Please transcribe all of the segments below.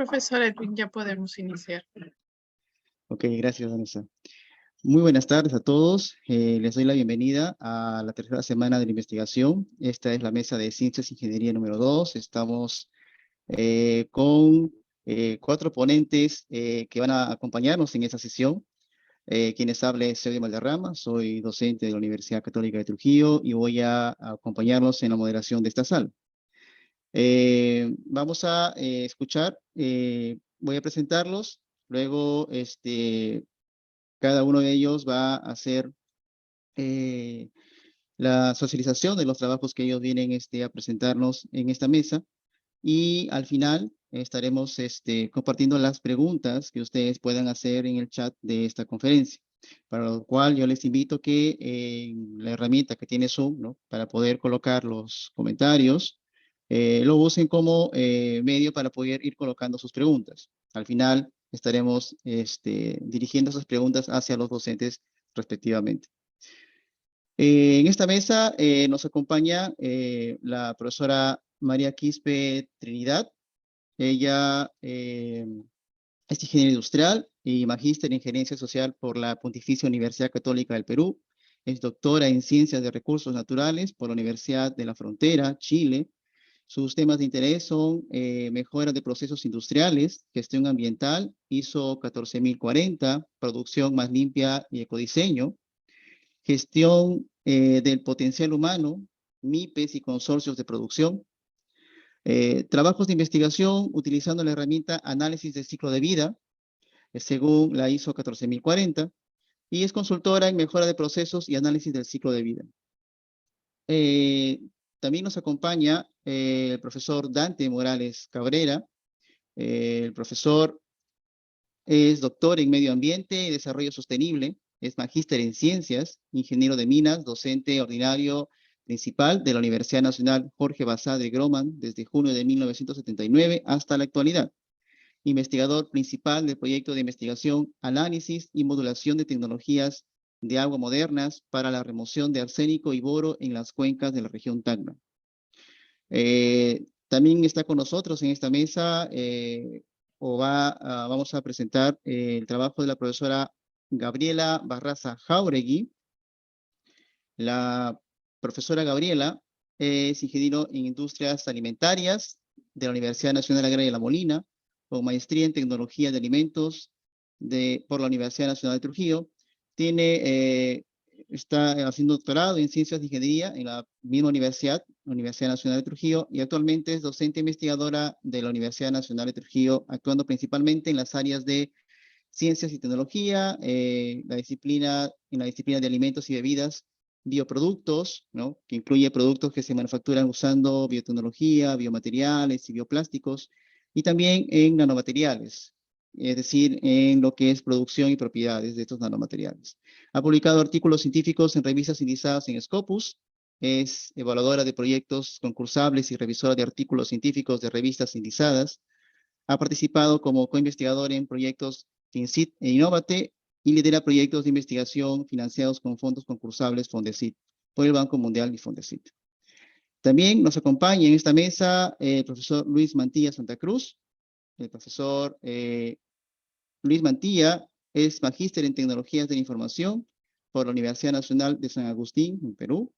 Profesor Edwin, ya podemos iniciar. Ok, gracias, Vanessa. Muy buenas tardes a todos. Les doy la bienvenida a la tercera semana de la investigación. Esta es la mesa de Ciencias e Ingeniería número 2. Estamos con 4 ponentes que van a acompañarnos en esta sesión. Quienes habla es Sergio Valderrama, soy docente de la Universidad Católica de Trujillo y voy a acompañarlos en la moderación de esta sala. Vamos a escuchar, voy a presentarlos, luego cada uno de ellos va a hacer la socialización de los trabajos que ellos vienen a presentarnos en esta mesa y al final estaremos compartiendo las preguntas que ustedes puedan hacer en el chat de esta conferencia, para lo cual yo les invito que la herramienta que tiene Zoom, ¿no? Para poder colocar los comentarios, lo usen como medio para poder ir colocando sus preguntas. Al final estaremos dirigiendo esas preguntas hacia los docentes respectivamente. En esta mesa nos acompaña la profesora María Quispe Trinidad. Ella es ingeniera industrial y magíster en gerencia social por la Pontificia Universidad Católica del Perú. Es doctora en ciencias de recursos naturales por la Universidad de la Frontera, Chile. Sus temas de interés son mejora de procesos industriales, gestión ambiental, ISO 14040, producción más limpia y ecodiseño, gestión del potencial humano, MIPES y consorcios de producción, trabajos de investigación utilizando la herramienta análisis de ciclo de vida, según la ISO 14040, y es consultora en mejora de procesos y análisis del ciclo de vida. También nos acompaña el profesor Dante Morales Cabrera. El profesor es doctor en medio ambiente y desarrollo sostenible, es magíster en ciencias, ingeniero de minas, docente ordinario principal de la Universidad Nacional Jorge Basadre Groman desde junio de 1979 hasta la actualidad. Investigador principal del proyecto de investigación, análisis y modulación de tecnologías de agua modernas para la remoción de arsénico y boro en las cuencas de la región Tacna. También está con nosotros en esta mesa, vamos a presentar el trabajo de la profesora Gabriela Barraza Jauregui. La profesora Gabriela es ingeniero en industrias alimentarias de la Universidad Nacional Agraria de La Molina, con maestría en tecnología de alimentos por la Universidad Nacional de Trujillo. Está haciendo doctorado en ciencias de ingeniería en la misma Universidad Nacional de Trujillo, y actualmente es docente investigadora de la Universidad Nacional de Trujillo, actuando principalmente en las áreas de ciencias y tecnología, en la disciplina de alimentos y bebidas, bioproductos, ¿no? Que incluye productos que se manufacturan usando biotecnología, biomateriales y bioplásticos, y también en nanomateriales, es decir, en lo que es producción y propiedades de estos nanomateriales. Ha publicado artículos científicos en revistas indizadas en Scopus, es evaluadora de proyectos concursables y revisora de artículos científicos de revistas indizadas. Ha participado como coinvestigador en proyectos FinCit e Innovate y lidera proyectos de investigación financiados con fondos concursables Fondesit por el Banco Mundial y Fondesit. También nos acompaña en esta mesa el profesor Luis Mantilla Santa Cruz. El profesor Luis Mantilla es magíster en tecnologías de la información por la Universidad Nacional de San Agustín, en Perú.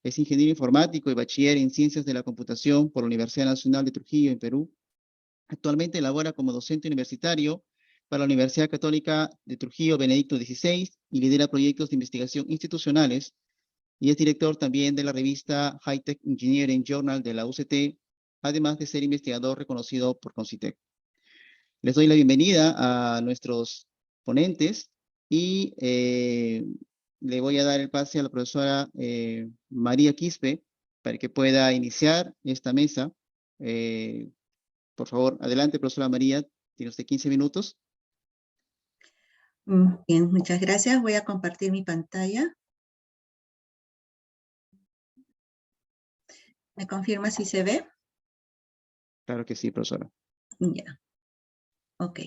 Es ingeniero informático y bachiller en ciencias de la computación por la Universidad Nacional de Trujillo, en Perú. Actualmente labora como docente universitario para la Universidad Católica de Trujillo Benedicto XVI y lidera proyectos de investigación institucionales, y es director también de la revista High Tech Engineering Journal de la UCT, además de ser investigador reconocido por Concitec. Les doy la bienvenida a nuestros ponentes y le voy a dar el pase a la profesora María Quispe para que pueda iniciar esta mesa. Por favor, adelante, profesora María, tiene usted 15 minutos. Bien, muchas gracias. Voy a compartir mi pantalla. ¿Me confirma si se ve? Claro que sí, profesora. Ya. Ok.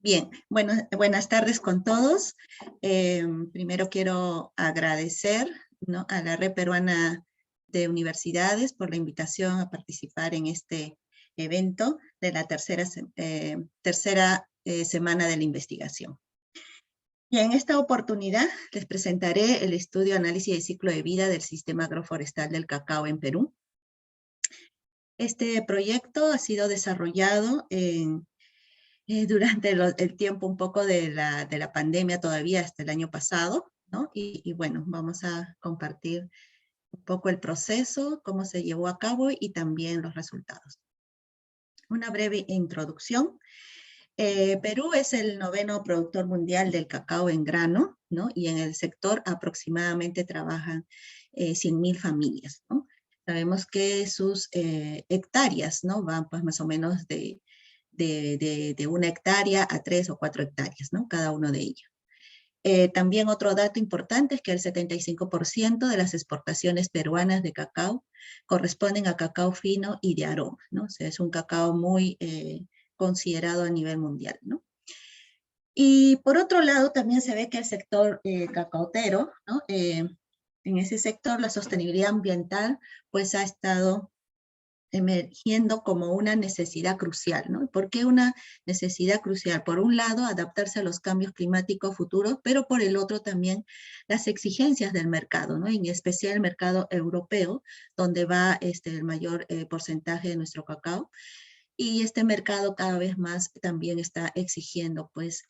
Bien, bueno, buenas tardes con todos. Primero quiero agradecer, ¿no?, a la Red Peruana de Universidades por la invitación a participar en este evento de la tercera semana de la investigación. Y en esta oportunidad les presentaré el estudio análisis de ciclo de vida del sistema agroforestal del cacao en Perú. Este proyecto ha sido desarrollado durante el tiempo un poco de la pandemia todavía hasta el año pasado, ¿no? Y bueno, vamos a compartir un poco el proceso, cómo se llevó a cabo y también los resultados. Una breve introducción. Perú es el 9º productor mundial del cacao en grano, ¿no? Y en el sector aproximadamente trabajan 100.000 familias, ¿no? Sabemos que sus hectáreas, ¿no? Van pues más o menos de 1 hectárea a 3 o 4 hectáreas, ¿no? Cada uno de ellos. También otro dato importante es que el 75% de las exportaciones peruanas de cacao corresponden a cacao fino y de aroma, ¿no? O sea, es un cacao muy considerado a nivel mundial, ¿no? Y por otro lado, también se ve que el sector cacaotero, ¿no? En ese sector la sostenibilidad ambiental pues ha estado emergiendo como una necesidad crucial, ¿no? ¿Por qué una necesidad crucial? Por un lado, adaptarse a los cambios climáticos futuros, pero por el otro también las exigencias del mercado, ¿no? En especial el mercado europeo, donde va el mayor porcentaje de nuestro cacao. Y este mercado cada vez más también está exigiendo, pues,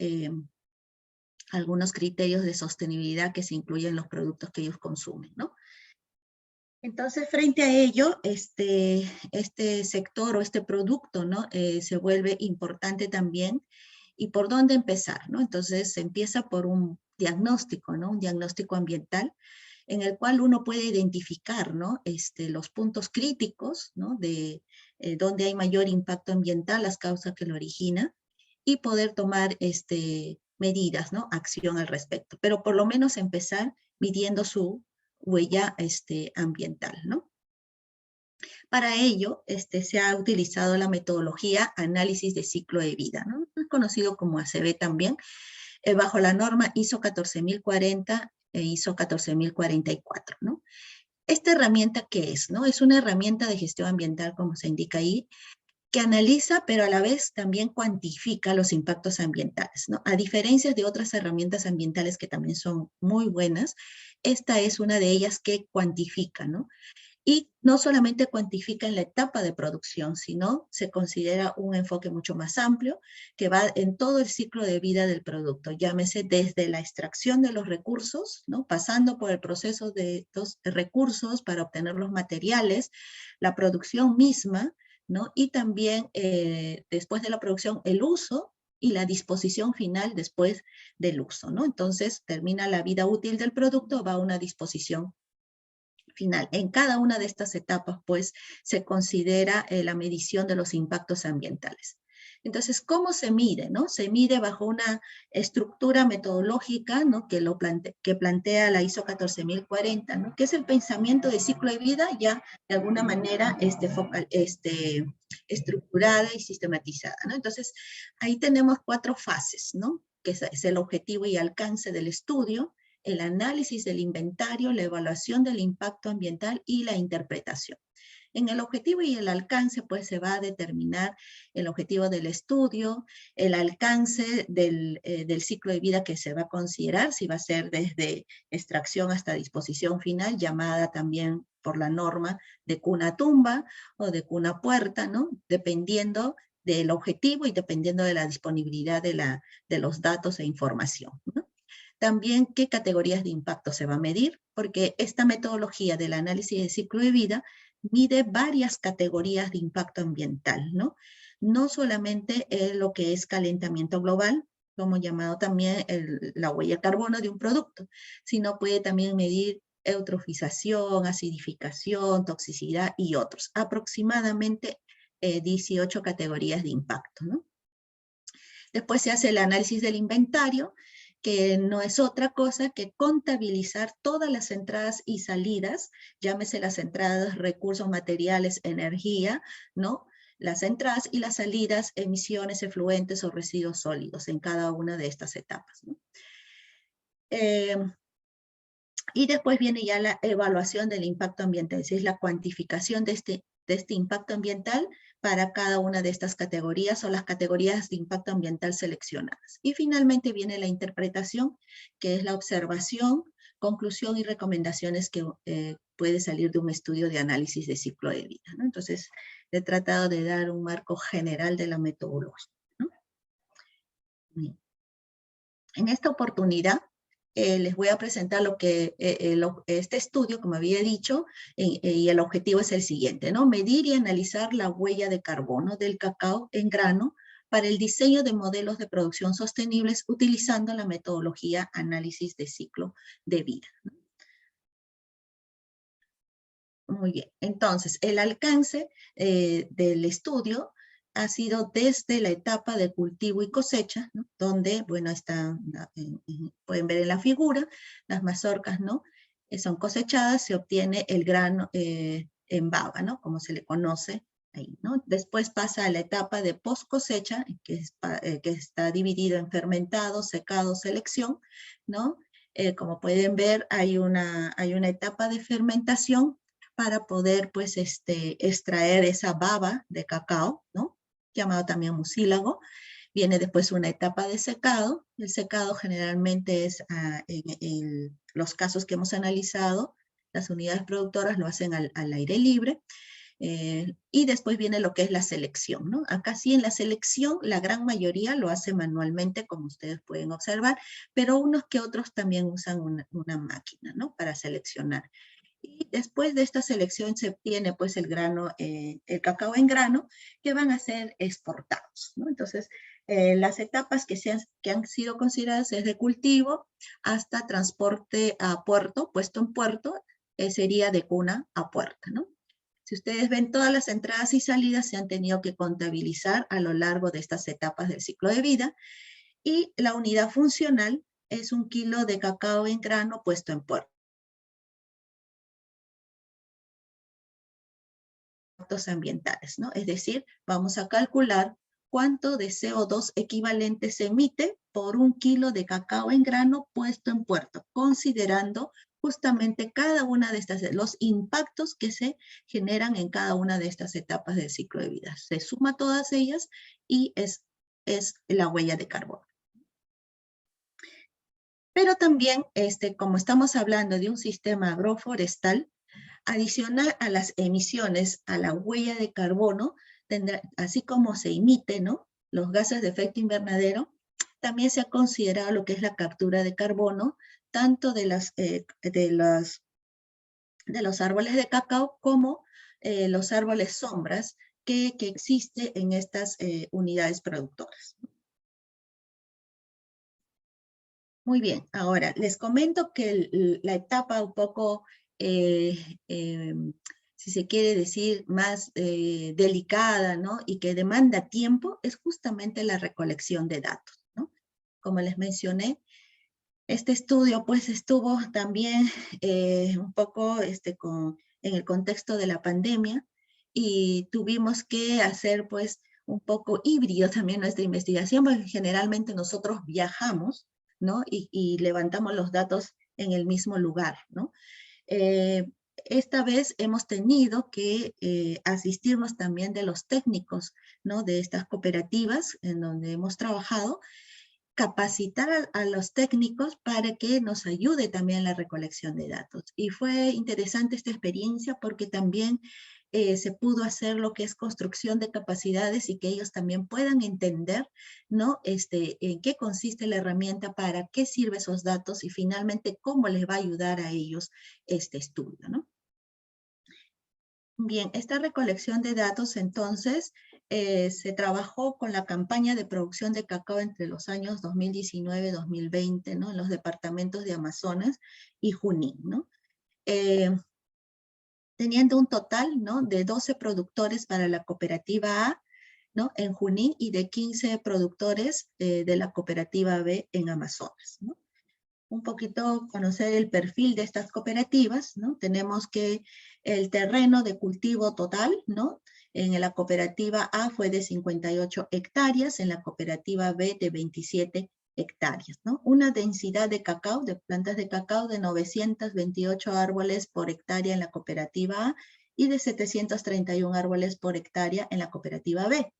algunos criterios de sostenibilidad que se incluyen en los productos que ellos consumen, ¿no? Entonces, frente a ello, este sector o este producto, ¿no? Se vuelve importante también. ¿Y por dónde empezar, no? Entonces, se empieza por un diagnóstico, ¿no? Un diagnóstico ambiental en el cual uno puede identificar, ¿no? Los puntos críticos, ¿no? De dónde hay mayor impacto ambiental, las causas que lo originan, y poder tomar medidas, ¿no? Acción al respecto. Pero por lo menos empezar midiendo su huella ambiental, ¿no? Para ello, se ha utilizado la metodología análisis de ciclo de vida, ¿no? Es conocido como ACV también, bajo la norma ISO 14040 e ISO 14044, ¿no? ¿Esta herramienta qué es, no? Es una herramienta de gestión ambiental, como se indica ahí, que analiza, pero a la vez también cuantifica los impactos ambientales, ¿no? A diferencia de otras herramientas ambientales que también son muy buenas, esta es una de ellas que cuantifica, ¿no? Y no solamente cuantifica en la etapa de producción, sino se considera un enfoque mucho más amplio que va en todo el ciclo de vida del producto, llámese desde la extracción de los recursos, ¿no? Pasando por el proceso de estos recursos para obtener los materiales, la producción misma, ¿no? Y también después de la producción, el uso y la disposición final después del uso, ¿no? Entonces termina la vida útil del producto, va a una disposición final. En cada una de estas etapas, pues, se considera la medición de los impactos ambientales. Entonces, ¿cómo se mide, no? Se mide bajo una estructura metodológica, ¿no? Que plantea la ISO 14040, ¿no? Que es el pensamiento de ciclo de vida ya de alguna manera estructurada y sistematizada, ¿no? Entonces, ahí tenemos 4 fases, ¿no? Que es el objetivo y alcance del estudio, el análisis del inventario, la evaluación del impacto ambiental y la interpretación. En el objetivo y el alcance, pues se va a determinar el objetivo del estudio, el alcance del ciclo de vida que se va a considerar, si va a ser desde extracción hasta disposición final, llamada también por la norma de cuna a tumba o de cuna a puerta, ¿no? Dependiendo del objetivo y dependiendo de la disponibilidad de los datos e información, ¿no? También qué categorías de impacto se va a medir, porque esta metodología del análisis de ciclo de vida mide varias categorías de impacto ambiental, ¿no? No solamente lo que es calentamiento global, como llamado también la huella de carbono de un producto, sino puede también medir eutrofización, acidificación, toxicidad y otros. Aproximadamente 18 categorías de impacto, ¿no? Después se hace el análisis del inventario, que no es otra cosa que contabilizar todas las entradas y salidas, llámese las entradas, recursos materiales, energía, ¿no? Las entradas y las salidas, emisiones, efluentes o residuos sólidos en cada una de estas etapas, ¿no? Y después viene ya la evaluación del impacto ambiental, es decir, la cuantificación de este impacto ambiental para cada una de estas categorías o las categorías de impacto ambiental seleccionadas. Y finalmente viene la interpretación, que es la observación, conclusión y recomendaciones que puede salir de un estudio de análisis de ciclo de vida, ¿no? Entonces, he tratado de dar un marco general de la metodología, ¿no? Bien. En esta oportunidad, les voy a presentar lo que este estudio, como había dicho, y el objetivo es el siguiente, ¿no? Medir y analizar la huella de carbono del cacao en grano para el diseño de modelos de producción sostenibles utilizando la metodología análisis de ciclo de vida, ¿no? Muy bien, entonces el alcance del estudio ha sido desde la etapa de cultivo y cosecha, ¿no? Donde, bueno, pueden ver en la figura, las mazorcas, ¿no? Son cosechadas, se obtiene el grano en baba, ¿no? Como se le conoce ahí, ¿no? Después pasa a la etapa de post cosecha, que está dividida en fermentado, secado, selección, ¿no? Como pueden ver, hay una etapa de fermentación para poder, pues, extraer esa baba de cacao, ¿no? Llamado también mucílago. Viene después una etapa de secado. El secado generalmente es, en los casos que hemos analizado, las unidades productoras lo hacen al aire libre. Y después viene lo que es la selección, ¿no? Acá sí, en la selección, la gran mayoría lo hace manualmente, como ustedes pueden observar, pero unos que otros también usan una máquina, ¿no? Para seleccionar. Y después de esta selección se obtiene pues el grano, el cacao en grano, que van a ser exportados, ¿no? Entonces, las etapas que han sido consideradas es de cultivo hasta transporte a puerto, puesto en puerto, sería de cuna a puerta, ¿no? Si ustedes ven, todas las entradas y salidas se han tenido que contabilizar a lo largo de estas etapas del ciclo de vida, y la unidad funcional es 1 kilo de cacao en grano puesto en puerto. Ambientales, ¿no? Es decir, vamos a calcular cuánto de CO2 equivalente se emite por 1 kilo de cacao en grano puesto en puerto, considerando justamente cada una de estas, los impactos que se generan en cada una de estas etapas del ciclo de vida. Se suma todas ellas y es la huella de carbono. Pero también, como estamos hablando de un sistema agroforestal, adicional a las emisiones, a la huella de carbono, así como se emite, ¿no?, los gases de efecto invernadero, también se ha considerado lo que es la captura de carbono, tanto de los árboles de cacao como los árboles sombras que existen en estas unidades productoras. Muy bien, ahora les comento que la etapa un poco, si se quiere decir, más delicada, ¿no?, y que demanda tiempo, es justamente la recolección de datos, ¿no? Como les mencioné, este estudio pues estuvo también un poco en el contexto de la pandemia, y tuvimos que hacer pues un poco híbrido también nuestra investigación, porque generalmente nosotros viajamos, ¿no?, y levantamos los datos en el mismo lugar, ¿no? Esta vez hemos tenido que asistirnos también de los técnicos, ¿no?, de estas cooperativas en donde hemos trabajado, capacitar a los técnicos para que nos ayude también en la recolección de datos. Y fue interesante esta experiencia porque también se pudo hacer lo que es construcción de capacidades y que ellos también puedan entender, ¿no?, en qué consiste la herramienta, para qué sirven esos datos y finalmente cómo les va a ayudar a ellos este estudio, ¿no? Bien, esta recolección de datos entonces se trabajó con la campaña de producción de cacao entre los años 2019-2020, ¿no?, en los departamentos de Amazonas y Junín, ¿no? Teniendo un total, ¿no?, de 12 productores para la cooperativa A, ¿no?, en Junín, y de 15 productores de la cooperativa B en Amazonas, ¿no? Un poquito conocer el perfil de estas cooperativas, ¿no? Tenemos que el terreno de cultivo total, ¿no?, en la cooperativa A fue de 58 hectáreas, en la cooperativa B de 27 hectáreas, ¿no? Una densidad de cacao, de plantas de cacao, de 928 árboles por hectárea en la cooperativa A y de 731 árboles por hectárea en la cooperativa B.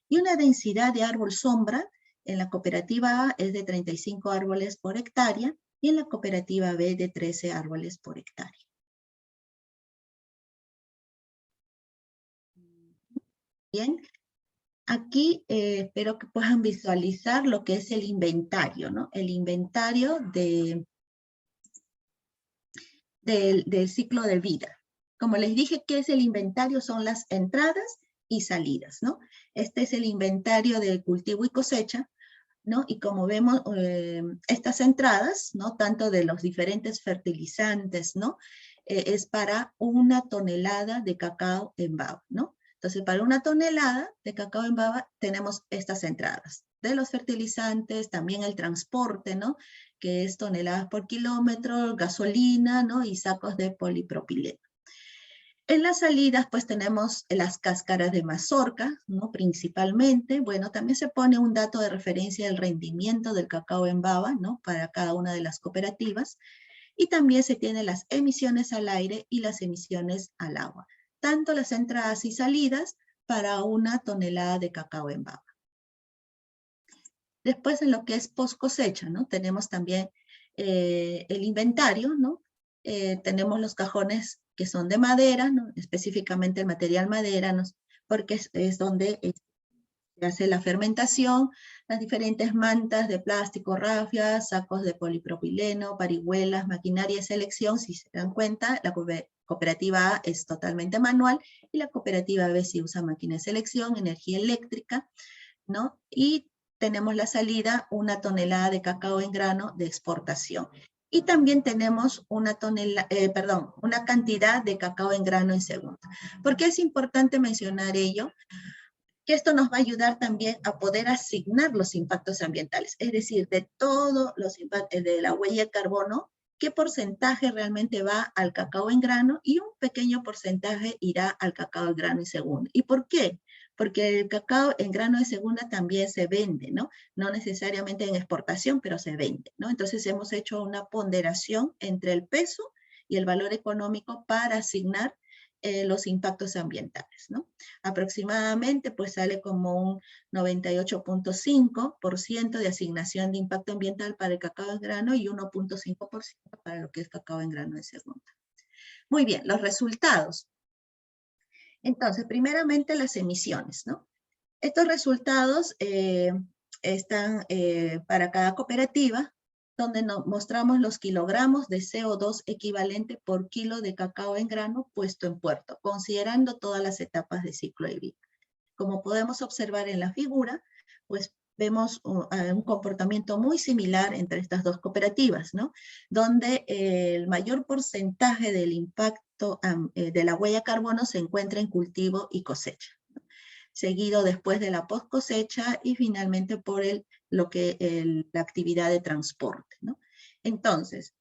Y una densidad de árbol sombra en la cooperativa A es de 35 árboles por hectárea y en la cooperativa B de 13 árboles por hectárea. Bien, aquí espero que puedan visualizar lo que es el inventario, ¿no? El inventario del ciclo de vida. Como les dije, ¿qué es el inventario? Son las entradas y salidas, ¿no? Este es el inventario del cultivo y cosecha, ¿no? Y como vemos, estas entradas, ¿no? Tanto de los diferentes fertilizantes, ¿no? Es para 1 tonelada de cacao en baba, ¿no? Entonces, para 1 tonelada de cacao en baba tenemos estas entradas de los fertilizantes, también el transporte, ¿no? Que es toneladas por kilómetro, gasolina, ¿no? Y sacos de polipropileno. En las salidas, pues tenemos las cáscaras de mazorca, ¿no? Principalmente. Bueno, también se pone un dato de referencia del rendimiento del cacao en baba, ¿no? Para cada una de las cooperativas. Y también se tienen las emisiones al aire y las emisiones al agua. Tanto las entradas y salidas para 1 tonelada de cacao en baba. Después, en lo que es post cosecha, ¿no? Tenemos también el inventario, ¿no? Tenemos los cajones que son de madera, ¿no? Específicamente el material madera, ¿no? Porque es donde se hace la fermentación, las diferentes mantas de plástico, rafias, sacos de polipropileno, parihuelas, maquinaria de selección. Si se dan cuenta, la cooperativa A es totalmente manual y la cooperativa B sí usa máquina de selección, energía eléctrica, ¿no? Y tenemos la salida, 1 tonelada de cacao en grano de exportación. Y también tenemos una cantidad de cacao en grano en segunda. ¿Por qué es importante mencionar ello? Que esto nos va a ayudar también a poder asignar los impactos ambientales, es decir, de todos los impactos de la huella de carbono, qué porcentaje realmente va al cacao en grano y un pequeño porcentaje irá al cacao en grano en segunda. ¿Y por qué? Porque el cacao en grano de segunda también se vende, ¿no? No necesariamente en exportación, pero se vende, ¿no? Entonces hemos hecho una ponderación entre el peso y el valor económico para asignar los impactos ambientales, ¿no? Aproximadamente pues sale como un 98.5% de asignación de impacto ambiental para el cacao en grano y 1.5% para lo que es cacao en grano de segunda. Muy bien, los resultados. Entonces, primeramente las emisiones, ¿no? Estos resultados están para cada cooperativa, donde nos mostramos los kilogramos de CO2 equivalente por kilo de cacao en grano puesto en puerto, considerando todas las etapas de ciclo de vida. Como podemos observar en la figura, pues vemos un comportamiento muy similar entre estas dos cooperativas, ¿no? Donde el mayor porcentaje del impacto de la huella de carbono se encuentra en cultivo y cosecha, ¿no? Seguido después de la post cosecha y finalmente por la actividad de transporte, ¿no? Entonces,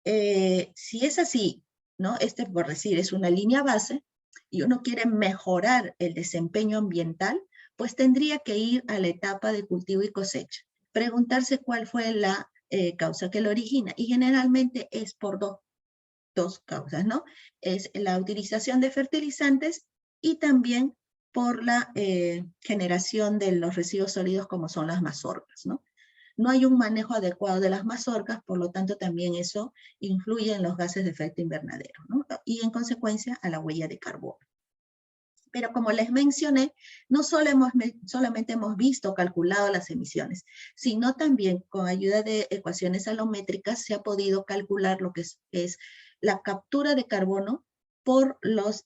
si es así, ¿no? Por decir, es una línea base, y uno quiere mejorar el desempeño ambiental, pues tendría que ir a la etapa de cultivo y cosecha, preguntarse cuál fue la causa que lo origina, y generalmente es por dos causas, ¿no? Es la utilización de fertilizantes y también por la generación de los residuos sólidos como son las mazorcas, ¿no? No hay un manejo adecuado de las mazorcas, por lo tanto también eso influye en los gases de efecto invernadero, ¿no? Y en consecuencia a la huella de carbono. Pero como les mencioné, no solamente hemos visto, calculado las emisiones, sino también con ayuda de ecuaciones salométricas se ha podido calcular lo que es la captura de carbono por los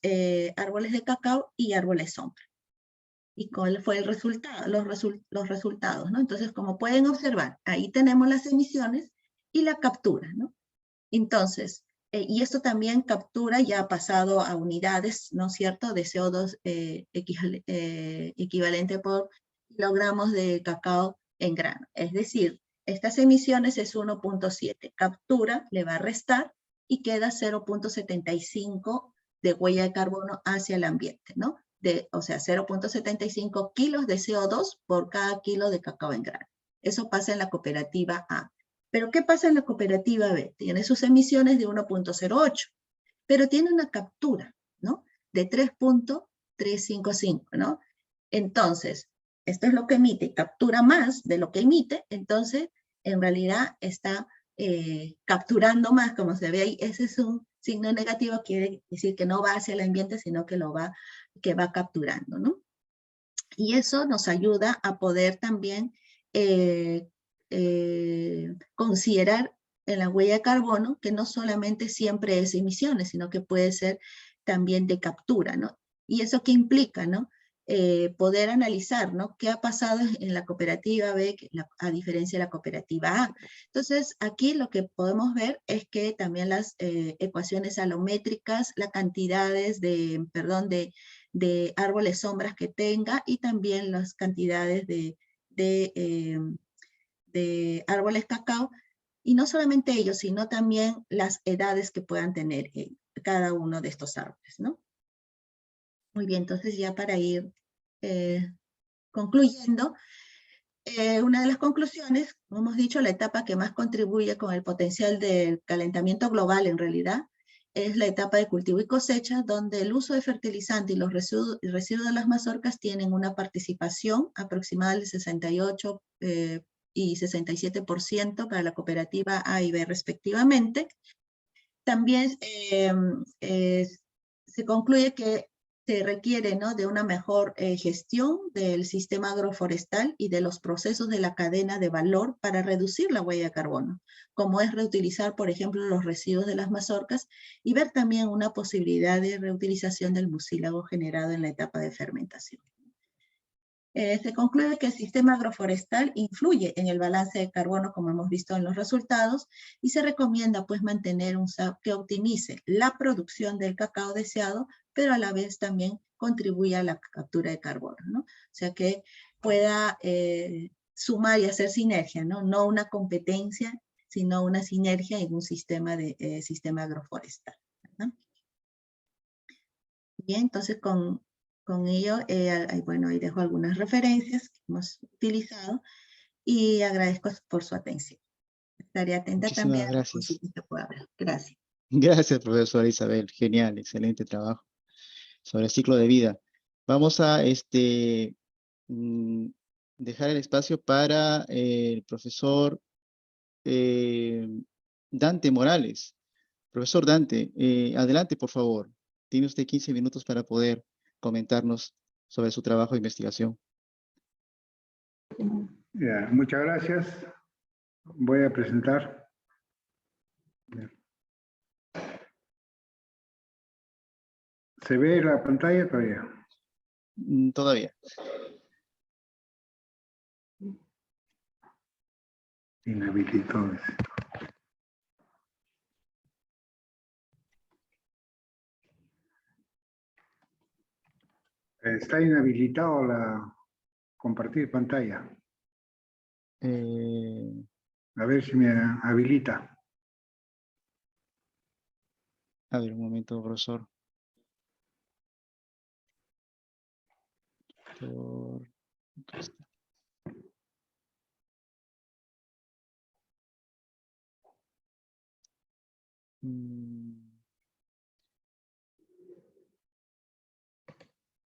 árboles de cacao y árboles sombra. ¿Y cuál fue el resultado? Los resultados, ¿no? Entonces, como pueden observar, ahí tenemos las emisiones y la captura, ¿no? Entonces, y esto también captura ya ha pasado a unidades, ¿no es cierto?, de CO2 equivalente por kilogramos de cacao en grano. Es decir, estas emisiones es 1.7. Captura le va a restar y queda 0.75 de huella de carbono hacia el ambiente, ¿no? O sea, 0.75 kilos de CO2 por cada kilo de cacao en grano. Eso pasa en la cooperativa A. Pero ¿qué pasa en la cooperativa B? Tiene sus emisiones de 1.08, pero tiene una captura de 3.355, ¿no? Entonces, esto es lo que emite, captura más de lo que emite, entonces en realidad está capturando más, como se ve ahí. Ese es un signo negativo, quiere decir que no va hacia el ambiente, sino que va capturando, ¿no? Y eso nos ayuda a poder también considerar en la huella de carbono que no solamente siempre es emisiones, sino que puede ser también de captura, ¿no? ¿Y eso qué implica, no? Poder analizar, ¿no? ¿Qué ha pasado en la cooperativa B a diferencia de la cooperativa A? Entonces, aquí lo que podemos ver es que también las ecuaciones alométricas, las cantidades de árboles sombras que tenga y también las cantidades de árboles cacao, y no solamente ellos, sino también las edades que puedan tener cada uno de estos árboles, ¿no? Muy bien, entonces ya para ir concluyendo, una de las conclusiones, como hemos dicho, la etapa que más contribuye con el potencial del calentamiento global en realidad es la etapa de cultivo y cosecha, donde el uso de fertilizante y los residuos de las mazorcas tienen una participación aproximada del 68 y 67% para la cooperativa A y B respectivamente. También se concluye que se requiere, ¿no?, de una mejor gestión del sistema agroforestal y de los procesos de la cadena de valor para reducir la huella de carbono, como es reutilizar, por ejemplo, los residuos de las mazorcas y ver también una posibilidad de reutilización del mucílago generado en la etapa de fermentación. Se concluye que el sistema agroforestal influye en el balance de carbono, como hemos visto en los resultados, y se recomienda pues mantener un SAP que optimice la producción del cacao deseado, pero a la vez también contribuye a la captura de carbono, ¿no? O sea que pueda sumar y hacer sinergia, ¿no? No una competencia, sino una sinergia en un sistema agroforestal, ¿no? Bien, entonces con ello, bueno, ahí dejo algunas referencias que hemos utilizado y agradezco por su atención. Estaré atenta también Muchísimas a las gracias. consultas que pueda haber. Gracias. Gracias, profesora Isabel. Genial, excelente trabajo sobre el ciclo de vida. Vamos a dejar el espacio para el profesor Dante Morales. Profesor Dante, adelante, por favor. Tiene usted 15 minutos para poder comentarnos sobre su trabajo de investigación. Muchas gracias. Voy a presentar. ¿Se ve la pantalla todavía? Todavía. Inhabilitó. Está inhabilitado la compartir pantalla. A ver si me habilita. A ver, un momento, profesor. Acá está.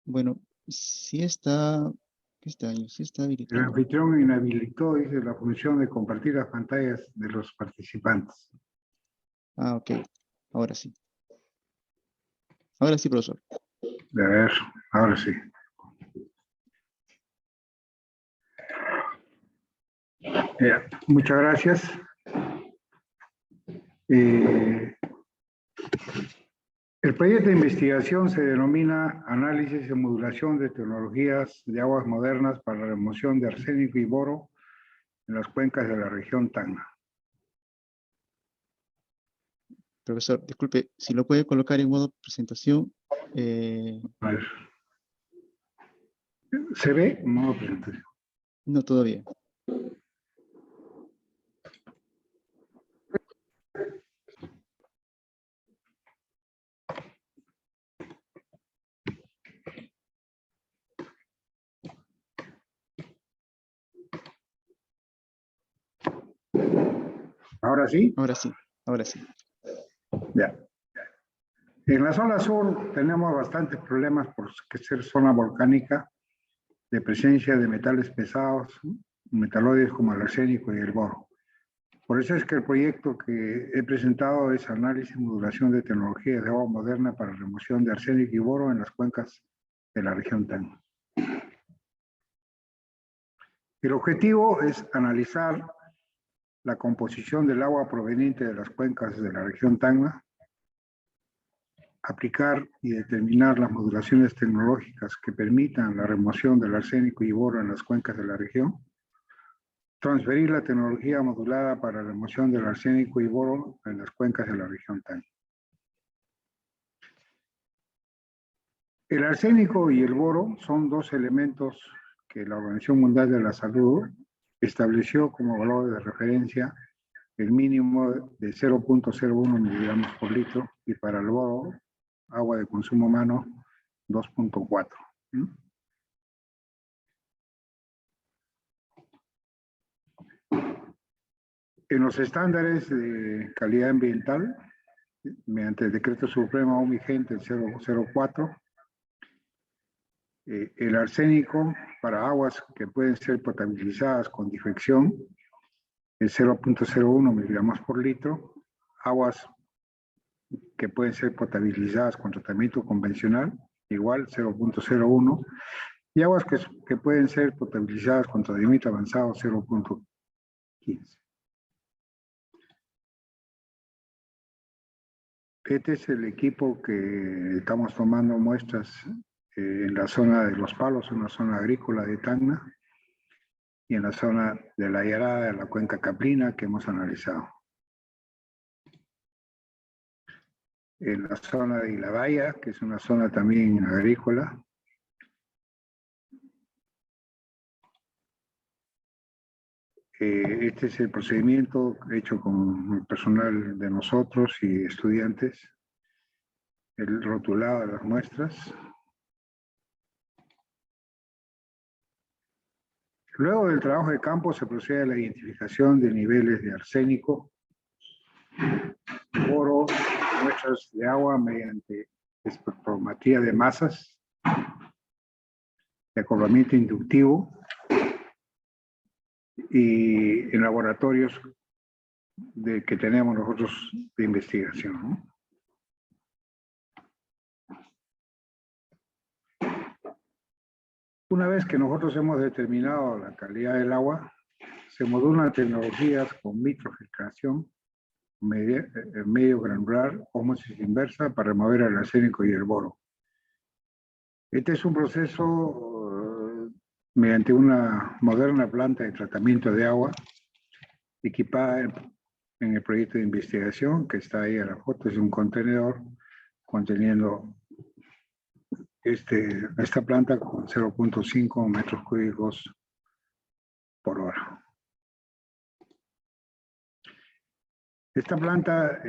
Bueno, sí está, sí está El habilitado. anfitrión inhabilitó, dice, la función de compartir las pantallas de los participantes. Ah, ok. Ahora sí. Ahora sí, profesor. A ver, ahora sí. Muchas gracias. El proyecto de investigación se denomina Análisis y Modulación de Tecnologías de Aguas Modernas para la Remoción de Arsénico y Boro en las cuencas de la región Tacna. Profesor, disculpe, si lo puede colocar en modo presentación. A ver. ¿Se ve? Modo presentación. No, todavía. ¿Ahora sí? Ahora sí, ahora sí. Ya. En la zona sur tenemos bastantes problemas por ser zona volcánica, de presencia de metales pesados, metaloides como el arsénico y el boro. Por eso es que el proyecto que he presentado es análisis y modulación de tecnologías de agua moderna para remoción de arsénico y boro en las cuencas de la región Tacna. El objetivo es analizar la composición del agua proveniente de las cuencas de la región Tacna, aplicar y determinar las modulaciones tecnológicas que permitan la remoción del arsénico y boro en las cuencas de la región, transferir la tecnología modulada para la remoción del arsénico y boro en las cuencas de la región Tacna. El arsénico y el boro son dos elementos que la Organización Mundial de la Salud estableció como valor de referencia el mínimo de 0.01 miligramos por litro y para el boro, agua de consumo humano, 2.4. En los estándares de calidad ambiental, mediante el decreto supremo aún vigente, el 004, el arsénico para aguas que pueden ser potabilizadas con difección es 0.01 miligramos por litro, aguas que pueden ser potabilizadas con tratamiento convencional, igual 0.01, y aguas que pueden ser potabilizadas con tratamiento avanzado, 0.15. Este es el equipo que estamos tomando muestras en la zona de Los Palos, una zona agrícola de Tacna, y en la zona de la Yarada, de la cuenca Caprina, que hemos analizado. En la zona de Ilabaya, que es una zona también agrícola. Este es el procedimiento hecho con el personal de nosotros y estudiantes. El rotulado de las muestras. Luego del trabajo de campo se procede a la identificación de niveles de arsénico, boro, muestras de agua mediante espectrometría de masas, de acoplamiento inductivo y en laboratorios que tenemos nosotros de investigación, ¿no? Una vez que nosotros hemos determinado la calidad del agua, se modulan tecnologías con microfiltración, medio granular, ósmosis inversa para remover el arsénico y el boro. Este es un proceso mediante una moderna planta de tratamiento de agua equipada en el proyecto de investigación que está ahí a la foto. Es un contenedor conteniendo esta planta con 0.5 metros cúbicos por hora. Esta planta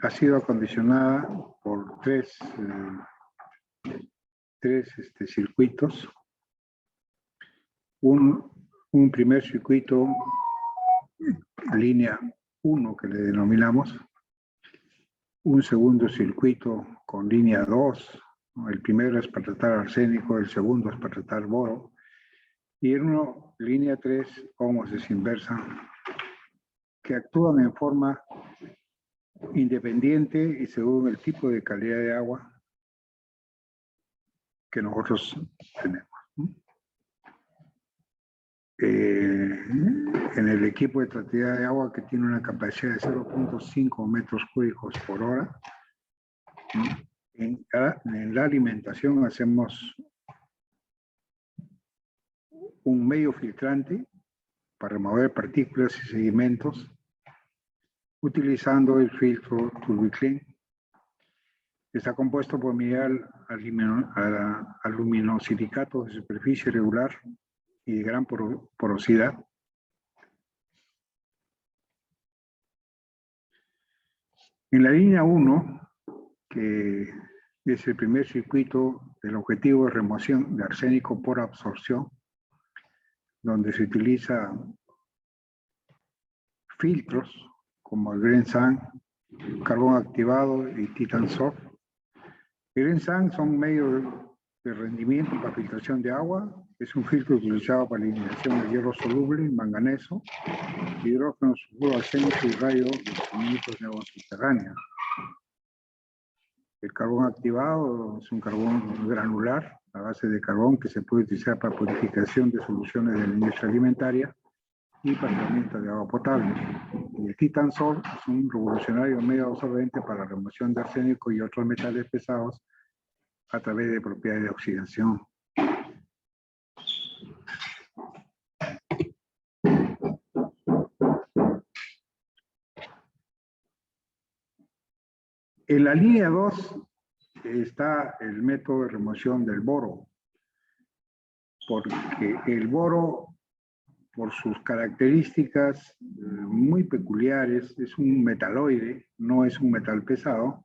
ha sido acondicionada por tres circuitos. Un primer circuito, línea 1 que le denominamos. Un segundo circuito con línea 2. El primero es para tratar arsénico, el segundo es para tratar boro. Y línea 3, ósmosis inversa, que actúan en forma independiente y según el tipo de calidad de agua que nosotros tenemos. En el equipo de tratamiento de agua, que tiene una capacidad de 0.5 metros cúbicos por hora, en la alimentación hacemos un medio filtrante para remover partículas y sedimentos utilizando el filtro Turbiclean. Está compuesto por mineral aluminosilicato de superficie regular y de gran porosidad. En la línea 1, que es el primer circuito, el objetivo de remoción de arsénico por absorción, donde se utiliza filtros como el Green Sun carbón activado y Titan-Sor. El Ensan son medios de rendimiento para filtración de agua. Es un filtro utilizado para la eliminación de hierro soluble, manganeso, hidrógeno, sulfuro, arsénico y rayos de suministros de agua subterránea. El carbón activado es un carbón granular a base de carbón que se puede utilizar para purificación de soluciones de la industria alimentaria y para tratamiento de agua potable. Y el Titan-Sor es un revolucionario medio absorbente para la remoción de arsénico y otros metales pesados a través de propiedades de oxidación. En la línea 2 está el método de remoción del boro, porque el boro, por sus características muy peculiares, es un metaloide, no es un metal pesado,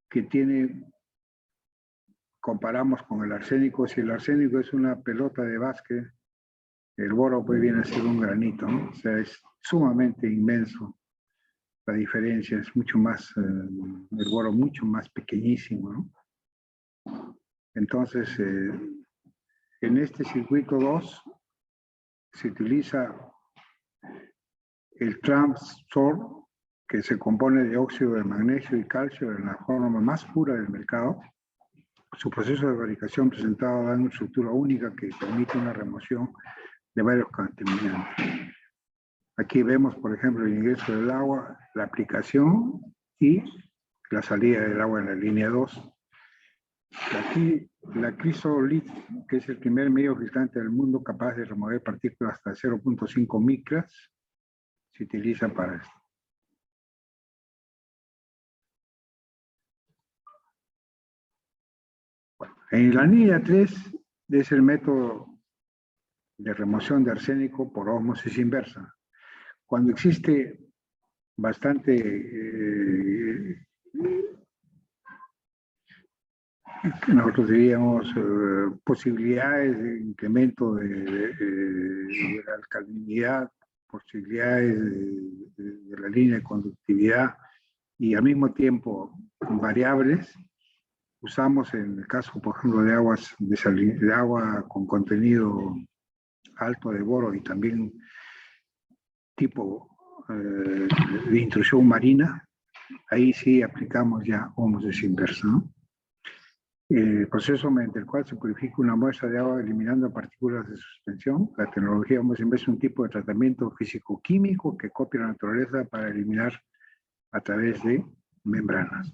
que tiene, comparamos con el arsénico, si el arsénico es una pelota de básquet, el boro pues viene a ser un granito, ¿no? O sea, es sumamente inmenso. La diferencia es mucho más, el boro mucho más pequeñísimo, ¿no? Entonces, en este circuito 2 se utiliza el Titan-Sor, que se compone de óxido de magnesio y calcio en la forma más pura del mercado. Su proceso de fabricación presentado da una estructura única que permite una remoción de varios contaminantes. Aquí vemos, por ejemplo, el ingreso del agua, la aplicación y la salida del agua en la línea 2. Aquí, la Chrysolite, que es el primer medio filtrante del mundo capaz de remover partículas hasta 0.5 micras, se utiliza para esto. Bueno, en la línea 3 es el método de remoción de arsénico por ósmosis inversa. Cuando existe bastante, nosotros diríamos, posibilidades de incremento de la alcalinidad, posibilidades de la línea de conductividad y al mismo tiempo variables, usamos en el caso, por ejemplo, de aguas de agua con contenido alto de boro y también tipo de intrusión marina, ahí sí aplicamos ya ósmosis inversa, ¿no? El proceso mediante el cual se purifica una muestra de agua eliminando partículas de suspensión. La tecnología ósmosis inversa es un tipo de tratamiento físico-químico que copia la naturaleza para eliminar a través de membranas.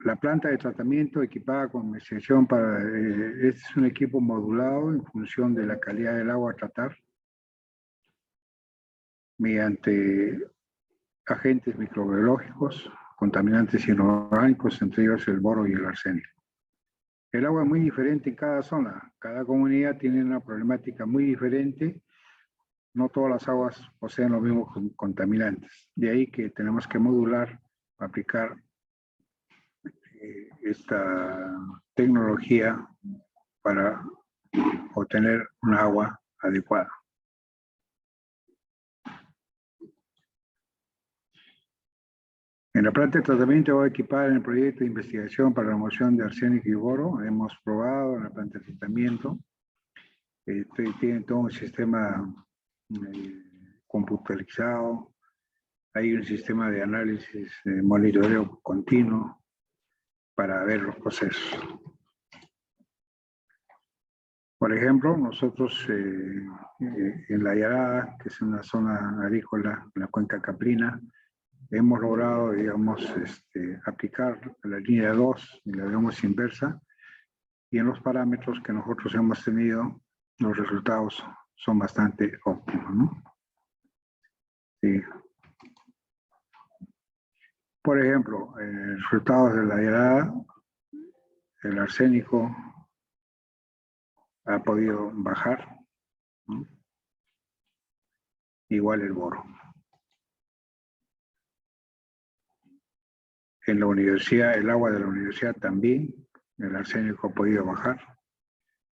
La planta de tratamiento equipada con mesización para, este es un equipo modulado en función de la calidad del agua a tratar mediante agentes microbiológicos, contaminantes inorgánicos, entre ellos el boro y el arsénico. El agua es muy diferente en cada zona, cada comunidad tiene una problemática muy diferente, no todas las aguas poseen los mismos contaminantes, de ahí que tenemos que modular, aplicar esta tecnología para obtener un agua adecuada. En la planta de tratamiento voy a equipar en el proyecto de investigación para la remoción de arsénico y boro. Hemos probado en la planta de tratamiento. Tiene todo un sistema computarizado. Hay un sistema de análisis, de monitoreo continuo para ver los procesos. Por ejemplo, nosotros en La Yarada, que es una zona agrícola, en la cuenca caprina, hemos logrado, digamos, aplicar la línea 2 y la digamos inversa, y en los parámetros que nosotros hemos tenido, los resultados son bastante óptimos, ¿no? Sí. Por ejemplo, resultados de La Yarada, el arsénico ha podido bajar, ¿no? Igual el boro. En la universidad, el agua de la universidad también, el arsénico ha podido bajar,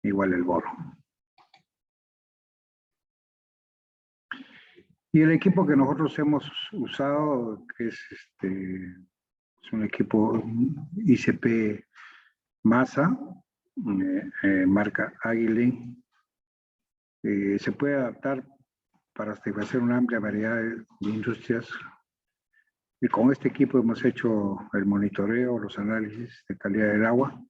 igual el boro. Y el equipo que nosotros hemos usado, que es un equipo ICP Masa, marca Aguilin, se puede adaptar para satisfacer una amplia variedad de industrias. Y con este equipo hemos hecho el monitoreo, los análisis de calidad del agua.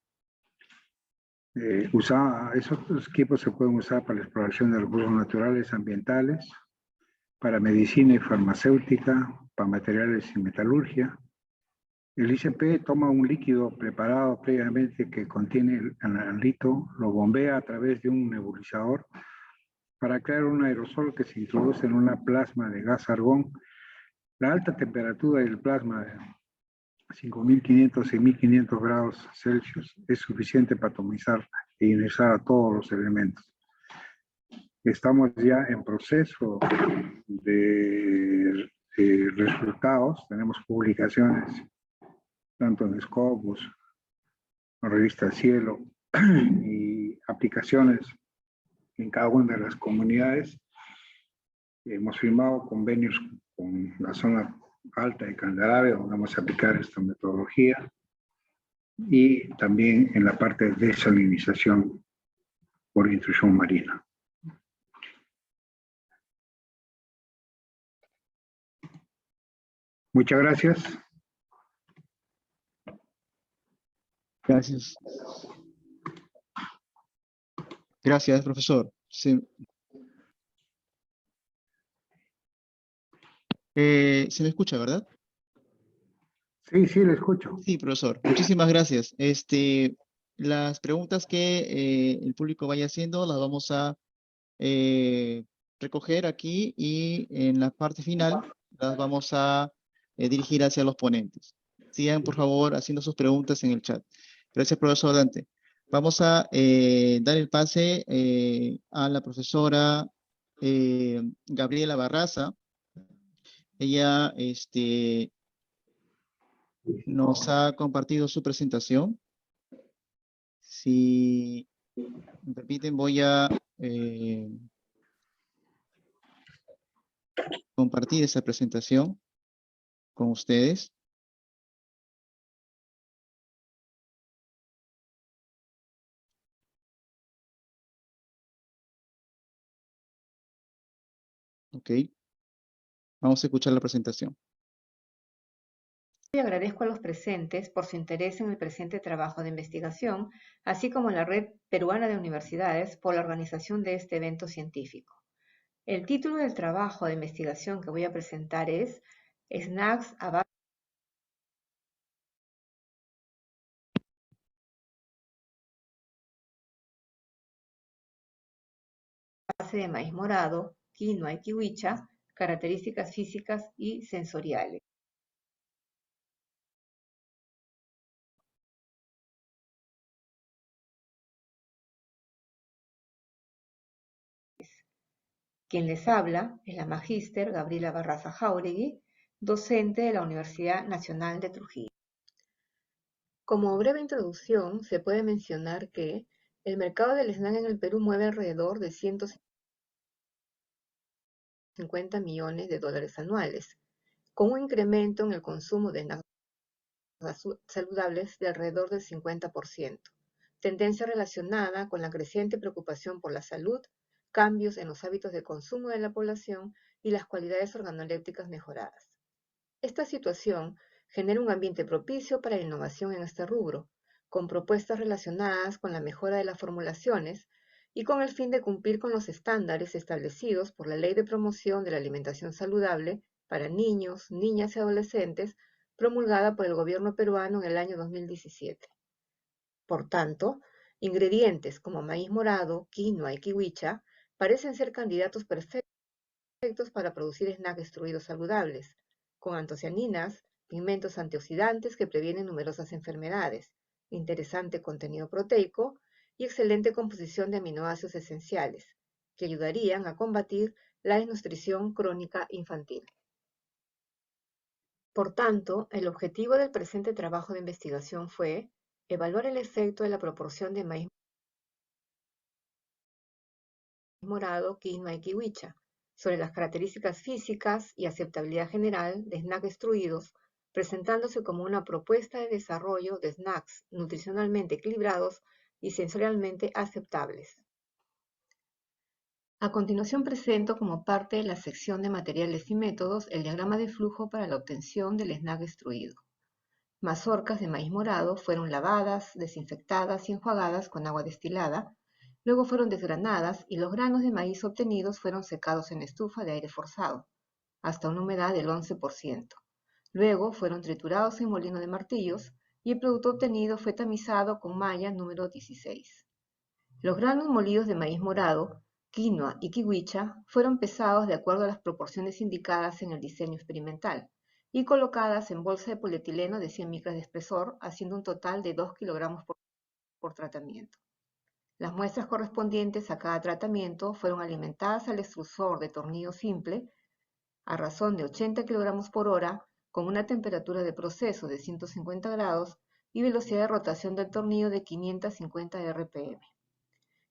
Esos equipos se pueden usar para la exploración de recursos naturales, ambientales, para medicina y farmacéutica, para materiales y metalurgia. El ICP toma un líquido preparado previamente que contiene el analito, lo bombea a través de un nebulizador para crear un aerosol que se introduce en una plasma de gas argón. La alta temperatura del plasma de 5.500, 6.500 grados Celsius es suficiente para atomizar e ionizar a todos los elementos. Estamos ya en proceso de resultados, tenemos publicaciones tanto en Scopus, en Revista Cielo y aplicaciones en cada una de las comunidades. Hemos firmado convenios con la zona alta de Candarave, donde vamos a aplicar esta metodología, y también en la parte de desalinización por intrusión marina. Muchas gracias. Gracias. Gracias, profesor. Sí. Se me escucha, ¿verdad? Sí, sí, le escucho. Sí, profesor. Muchísimas gracias. Las preguntas que el público vaya haciendo las vamos a recoger aquí y en la parte final las vamos a dirigir hacia los ponentes. Sigan, por favor, haciendo sus preguntas en el chat. Gracias, profesor Dante. Vamos a dar el pase a la profesora Gabriela Barraza. Ella nos ha compartido su presentación. Si me permiten, voy a compartir esa presentación con ustedes. Ok. Vamos a escuchar la presentación. Y agradezco a los presentes por su interés en el presente trabajo de investigación, así como a la Red Peruana de Universidades por la organización de este evento científico. El título del trabajo de investigación que voy a presentar es Snacks a base de maíz morado, quinoa y kiwicha, características físicas y sensoriales. Quien les habla es la magíster Gabriela Barraza Jáuregui, docente de la Universidad Nacional de Trujillo. Como breve introducción, se puede mencionar que el mercado del snack en el Perú mueve alrededor de 150 millones de dólares anuales, con un incremento en el consumo de snacks saludables de alrededor del 50%, tendencia relacionada con la creciente preocupación por la salud, cambios en los hábitos de consumo de la población y las cualidades organolépticas mejoradas. Esta situación genera un ambiente propicio para la innovación en este rubro, con propuestas relacionadas con la mejora de las formulaciones y con el fin de cumplir con los estándares establecidos por la Ley de Promoción de la Alimentación Saludable para Niños, Niñas y Adolescentes, promulgada por el gobierno peruano en el año 2017. Por tanto, ingredientes como maíz morado, quinoa y kiwicha parecen ser candidatos perfectos para producir snacks destruidos saludables, con antocianinas, pigmentos antioxidantes que previenen numerosas enfermedades, interesante contenido proteico y excelente composición de aminoácidos esenciales, que ayudarían a combatir la desnutrición crónica infantil. Por tanto, el objetivo del presente trabajo de investigación fue evaluar el efecto de la proporción de maíz morado, quinoa y kiwicha, sobre las características físicas y aceptabilidad general de snacks extruidos, presentándose como una propuesta de desarrollo de snacks nutricionalmente equilibrados y sensorialmente aceptables. A continuación presento como parte de la sección de materiales y métodos el diagrama de flujo para la obtención del snack extruido. Mazorcas de maíz morado fueron lavadas, desinfectadas y enjuagadas con agua destilada, luego fueron desgranadas y los granos de maíz obtenidos fueron secados en estufa de aire forzado, hasta una humedad del 11%. Luego fueron triturados en molino de martillos y el producto obtenido fue tamizado con malla número 16. Los granos molidos de maíz morado, quinoa y kiwicha fueron pesados de acuerdo a las proporciones indicadas en el diseño experimental y colocadas en bolsa de polietileno de 100 micras de espesor, haciendo un total de 2 kilogramos por tratamiento. Las muestras correspondientes a cada tratamiento fueron alimentadas al extrusor de tornillo simple a razón de 80 kilogramos por hora con una temperatura de proceso de 150 grados y velocidad de rotación del tornillo de 550 RPM.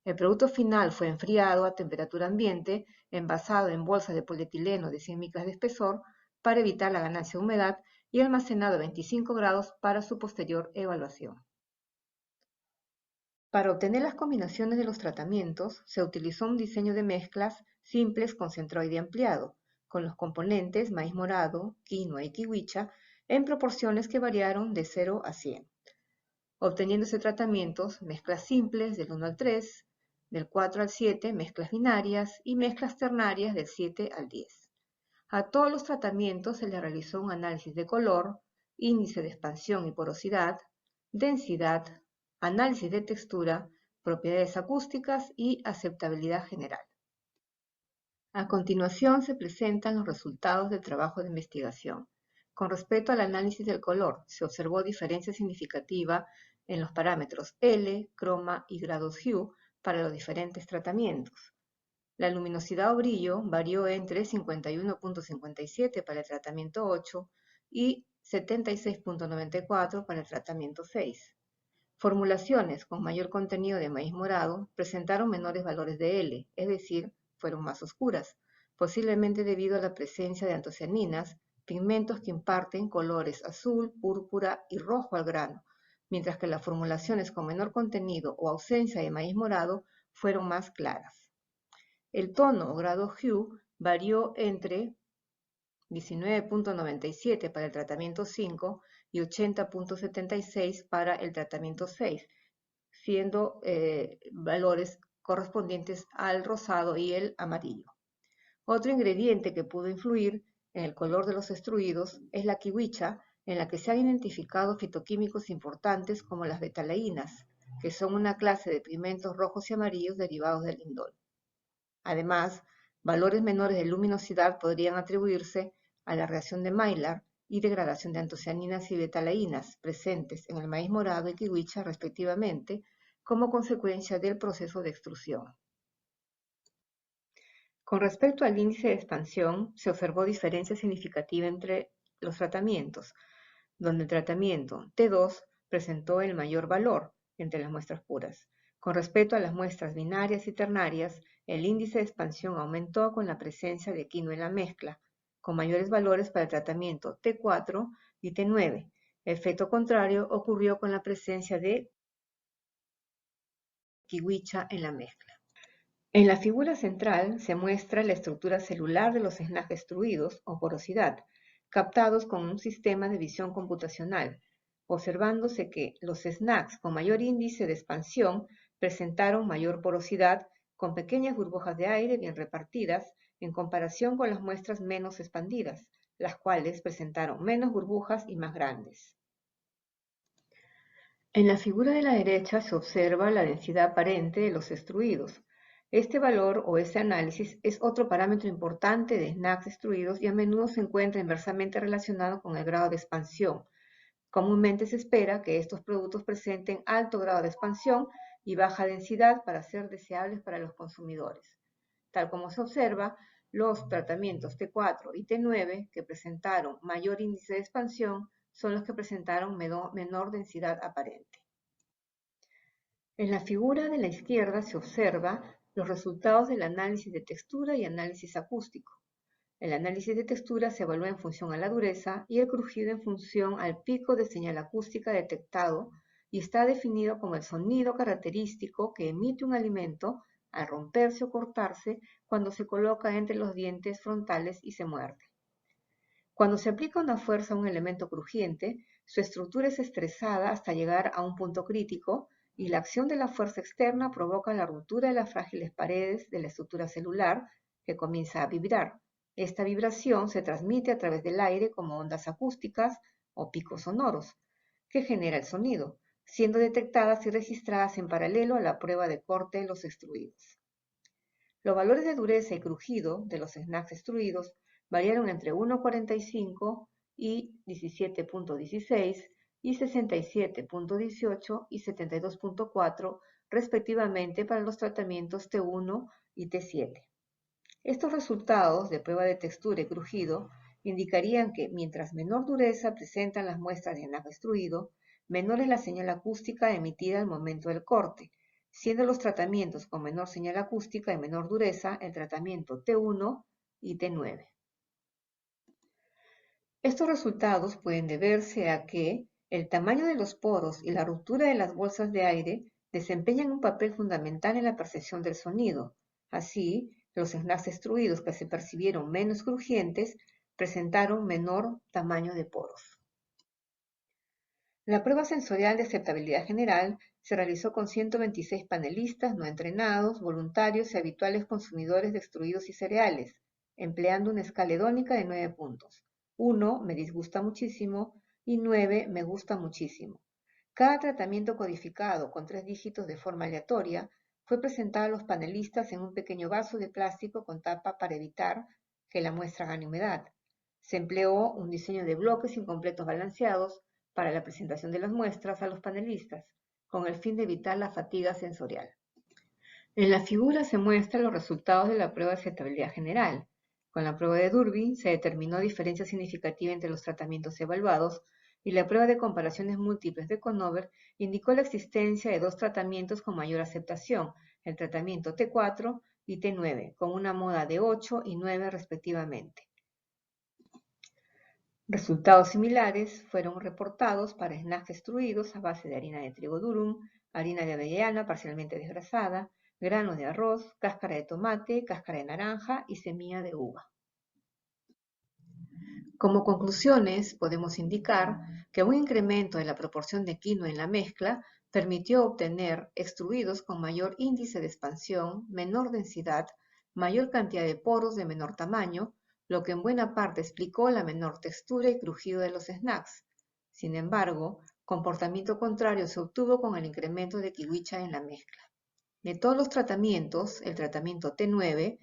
El producto final fue enfriado a temperatura ambiente, envasado en bolsas de polietileno de 100 micras de espesor para evitar la ganancia de humedad y almacenado a 25 grados para su posterior evaluación. Para obtener las combinaciones de los tratamientos, se utilizó un diseño de mezclas simples con centroide ampliado, con los componentes maíz morado, quinoa y kiwicha en proporciones que variaron de 0 a 100. Obteniéndose tratamientos, mezclas simples del 1 al 3, del 4 al 7, mezclas binarias y mezclas ternarias del 7 al 10. A todos los tratamientos se le realizó un análisis de color, índice de expansión y porosidad, densidad, análisis de textura, propiedades acústicas y aceptabilidad general. A continuación se presentan los resultados del trabajo de investigación. Con respecto al análisis del color, se observó diferencia significativa en los parámetros L, croma y grados hue para los diferentes tratamientos. La luminosidad o brillo varió entre 51.57 para el tratamiento 8 y 76.94 para el tratamiento 6. Formulaciones con mayor contenido de maíz morado presentaron menores valores de L, es decir, fueron más oscuras, posiblemente debido a la presencia de antocianinas, pigmentos que imparten colores azul, púrpura y rojo al grano, mientras que las formulaciones con menor contenido o ausencia de maíz morado fueron más claras. El tono o grado hue varió entre 19.97 para el tratamiento 5 y 80.76 para el tratamiento 6, siendo valores correspondientes al rosado y el amarillo. Otro ingrediente que pudo influir en el color de los extruidos es la kiwicha, en la que se han identificado fitoquímicos importantes como las betalaínas, que son una clase de pigmentos rojos y amarillos derivados del lindol. Además, valores menores de luminosidad podrían atribuirse a la reacción de Maillard y degradación de antocianinas y betalaínas presentes en el maíz morado y kiwicha respectivamente, como consecuencia del proceso de extrusión. Con respecto al índice de expansión, se observó diferencia significativa entre los tratamientos, donde el tratamiento T2 presentó el mayor valor entre las muestras puras. Con respecto a las muestras binarias y ternarias, el índice de expansión aumentó con la presencia de quinoa en la mezcla, con mayores valores para el tratamiento T4 y T9. El efecto contrario ocurrió con la presencia de kiwicha en la mezcla. En la figura central se muestra la estructura celular de los snacks extruidos o porosidad, captados con un sistema de visión computacional, observándose que los snacks con mayor índice de expansión presentaron mayor porosidad con pequeñas burbujas de aire bien repartidas en comparación con las muestras menos expandidas, las cuales presentaron menos burbujas y más grandes. En la figura de la derecha se observa la densidad aparente de los extruidos. Este valor o este análisis es otro parámetro importante de snacks extruidos y a menudo se encuentra inversamente relacionado con el grado de expansión. Comúnmente se espera que estos productos presenten alto grado de expansión y baja densidad para ser deseables para los consumidores. Tal como se observa, los tratamientos T4 y T9 que presentaron mayor índice de expansión son los que presentaron menor densidad aparente. En la figura de la izquierda se observa los resultados del análisis de textura y análisis acústico. El análisis de textura se evalúa en función a la dureza y el crujido en función al pico de señal acústica detectado y está definido como el sonido característico que emite un alimento al romperse o cortarse cuando se coloca entre los dientes frontales y se muerde. Cuando se aplica una fuerza a un elemento crujiente, su estructura es estresada hasta llegar a un punto crítico y la acción de la fuerza externa provoca la ruptura de las frágiles paredes de la estructura celular que comienza a vibrar. Esta vibración se transmite a través del aire como ondas acústicas o picos sonoros, que genera el sonido, siendo detectadas y registradas en paralelo a la prueba de corte de los extruidos. Los valores de dureza y crujido de los snacks extruidos variaron entre 1,45 y 17,16 y 67,18 y 72,4 respectivamente para los tratamientos T1 y T7. Estos resultados de prueba de textura y crujido indicarían que mientras menor dureza presentan las muestras de snack extruido, menor es la señal acústica emitida al momento del corte, siendo los tratamientos con menor señal acústica y menor dureza el tratamiento T1 y T9. Estos resultados pueden deberse a que el tamaño de los poros y la ruptura de las bolsas de aire desempeñan un papel fundamental en la percepción del sonido. Así, los snacks extruidos que se percibieron menos crujientes presentaron menor tamaño de poros. La prueba sensorial de aceptabilidad general se realizó con 126 panelistas no entrenados, voluntarios y habituales consumidores de extruidos y cereales, empleando una escala hedónica de 9 puntos. 1, me disgusta muchísimo, y 9, me gusta muchísimo. Cada tratamiento codificado con 3 dígitos de forma aleatoria fue presentado a los panelistas en un pequeño vaso de plástico con tapa para evitar que la muestra gane humedad. Se empleó un diseño de bloques incompletos balanceados para la presentación de las muestras a los panelistas, con el fin de evitar la fatiga sensorial. En la figura se muestran los resultados de la prueba de aceptabilidad general. Con la prueba de Durbin se determinó diferencia significativa entre los tratamientos evaluados y la prueba de comparaciones múltiples de Conover indicó la existencia de 2 tratamientos con mayor aceptación, el tratamiento T4 y T9, con una moda de 8 y 9 respectivamente. Resultados similares fueron reportados para snacks extruidos a base de harina de trigo durum, harina de avellana parcialmente desgrasada, granos de arroz, cáscara de tomate, cáscara de naranja y semilla de uva. Como conclusiones, podemos indicar que un incremento de la proporción de quinoa en la mezcla permitió obtener extruidos con mayor índice de expansión, menor densidad, mayor cantidad de poros de menor tamaño, lo que en buena parte explicó la menor textura y crujido de los snacks. Sin embargo, comportamiento contrario se obtuvo con el incremento de kiwicha en la mezcla. De todos los tratamientos, el tratamiento T9,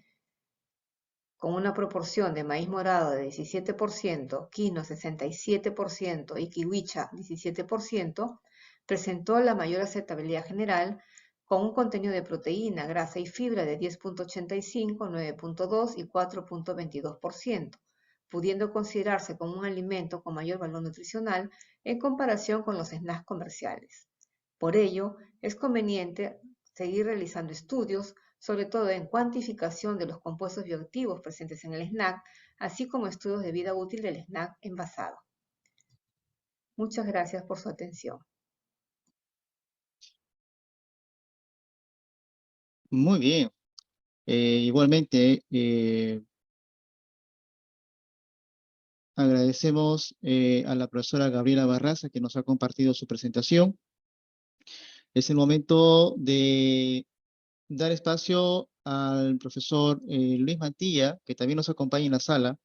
con una proporción de maíz morado de 17%, quinoa 67% y kiwicha 17%, presentó la mayor aceptabilidad general con un contenido de proteína, grasa y fibra de 10.85, 9.2 y 4.22%, pudiendo considerarse como un alimento con mayor valor nutricional en comparación con los snacks comerciales. Por ello, es conveniente seguir realizando estudios, sobre todo en cuantificación de los compuestos bioactivos presentes en el snack, así como estudios de vida útil del snack envasado. Muchas gracias por su atención. Muy bien. Igualmente, agradecemos a la profesora Gabriela Barraza que nos ha compartido su presentación. Es el momento de dar espacio al profesor Luis Mantilla, que también nos acompaña en la sala,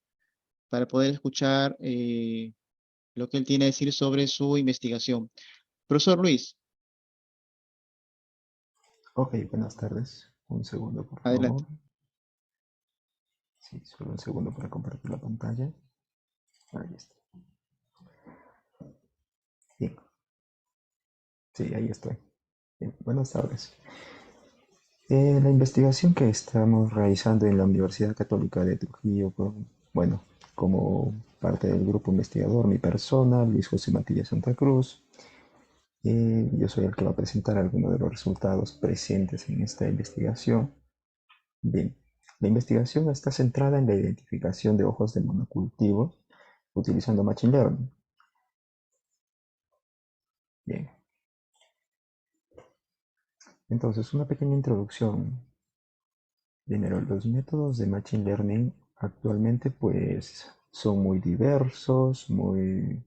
para poder escuchar lo que él tiene a decir sobre su investigación. Profesor Luis. Ok, buenas tardes. Un segundo, por favor. Adelante. Sí, solo un segundo para compartir la pantalla. Ahí está. Bien. Sí, ahí estoy. Bien, buenas tardes. La investigación que estamos realizando en la Universidad Católica de Trujillo, bueno, como parte del grupo investigador, mi persona, Luis José Mantilla Santa Cruz, yo soy el que va a presentar algunos de los resultados presentes en esta investigación. Bien, la investigación está centrada en la identificación de hojos de monocultivos utilizando Machine Learning. Bien, entonces una pequeña introducción. Primero, los métodos de Machine Learning actualmente pues son muy diversos, muy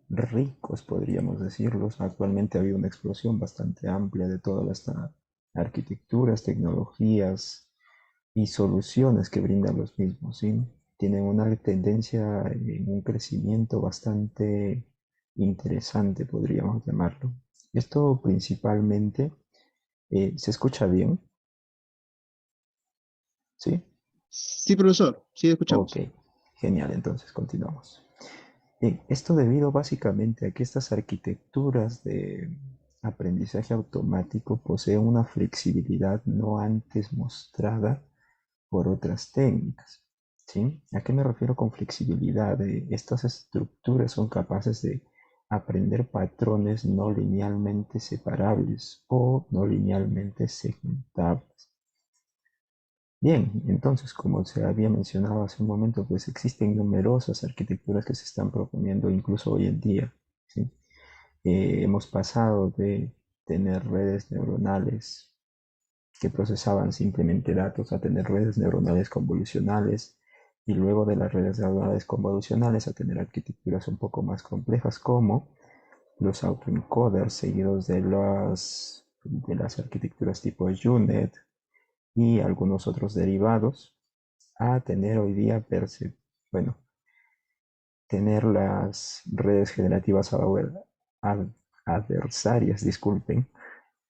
ricos, podríamos decirlos. Actualmente ha habido una explosión bastante amplia de todas las arquitecturas, tecnologías y soluciones que brindan los mismos, ¿sí? Tienen una tendencia en un crecimiento bastante interesante, podríamos llamarlo. Esto principalmente, ¿se escucha bien? ¿Sí? Sí, profesor, sí, Ok, escuchamos. genial, entonces continuamos. Bien, esto debido básicamente a que estas arquitecturas de aprendizaje automático poseen una flexibilidad no antes mostrada por otras técnicas. ¿Sí? ¿A qué me refiero con flexibilidad? Estas estructuras son capaces de aprender patrones no linealmente separables o no linealmente segmentables. Bien, entonces, como se había mencionado hace un momento, pues existen numerosas arquitecturas que se están proponiendo incluso hoy en día, ¿sí? Hemos pasado de tener redes neuronales que procesaban simplemente datos a tener redes neuronales convolucionales y luego de las redes neuronales convolucionales a tener arquitecturas un poco más complejas como los autoencoders seguidos de las arquitecturas tipo UNet y algunos otros derivados a tener hoy día, bueno, tener las redes generativas adversarias, disculpen,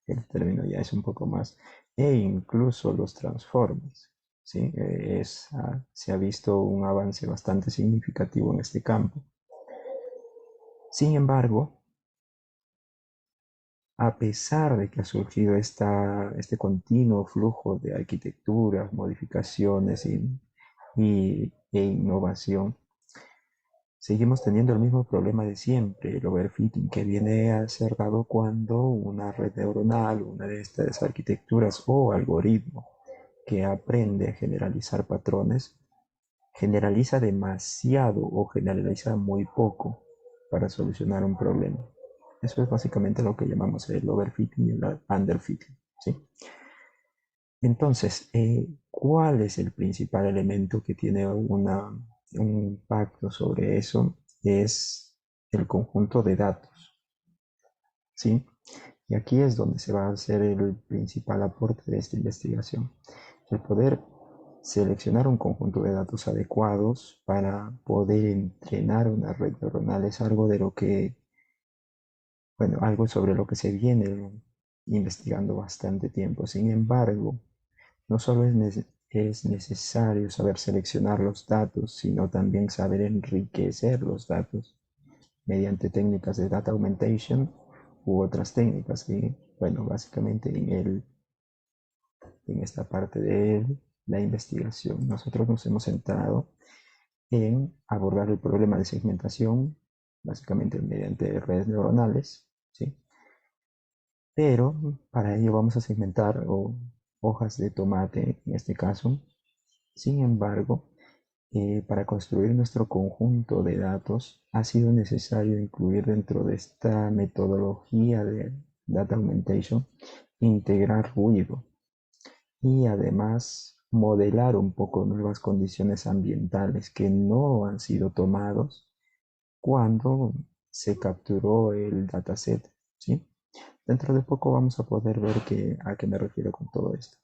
el término ya es un poco más, e incluso los transformers. ¿Sí? Se ha visto un avance bastante significativo en este campo. Sin embargo, a pesar de que ha surgido este continuo flujo de arquitecturas, modificaciones e innovación, seguimos teniendo el mismo problema de siempre, el overfitting, que viene a ser dado cuando una red neuronal, una de estas arquitecturas o algoritmo que aprende a generalizar patrones, generaliza demasiado o generaliza muy poco para solucionar un problema. Eso es básicamente lo que llamamos el overfitting y el underfitting, ¿sí? Entonces, ¿cuál es el principal elemento que tiene un impacto sobre eso? Es el conjunto de datos, ¿sí? Y aquí es donde se va a hacer el principal aporte de esta investigación. El poder seleccionar un conjunto de datos adecuados para poder entrenar una red neuronal es algo de lo que, bueno, algo sobre lo que se viene investigando bastante tiempo. Sin embargo, no solo es necesario saber seleccionar los datos, sino también saber enriquecer los datos mediante técnicas de data augmentation u otras técnicas. Y bueno, básicamente en esta parte de la investigación nosotros nos hemos centrado en abordar el problema de segmentación, básicamente mediante redes neuronales, ¿sí? Pero para ello vamos a segmentar hojas de tomate en este caso. Sin embargo, para construir nuestro conjunto de datos ha sido necesario incluir dentro de esta metodología de Data Augmentation, integrar ruido y además modelar un poco nuevas condiciones ambientales que no han sido tomados cuando se capturó el dataset, ¿sí? Dentro de poco vamos a poder ver a qué me refiero con todo esto.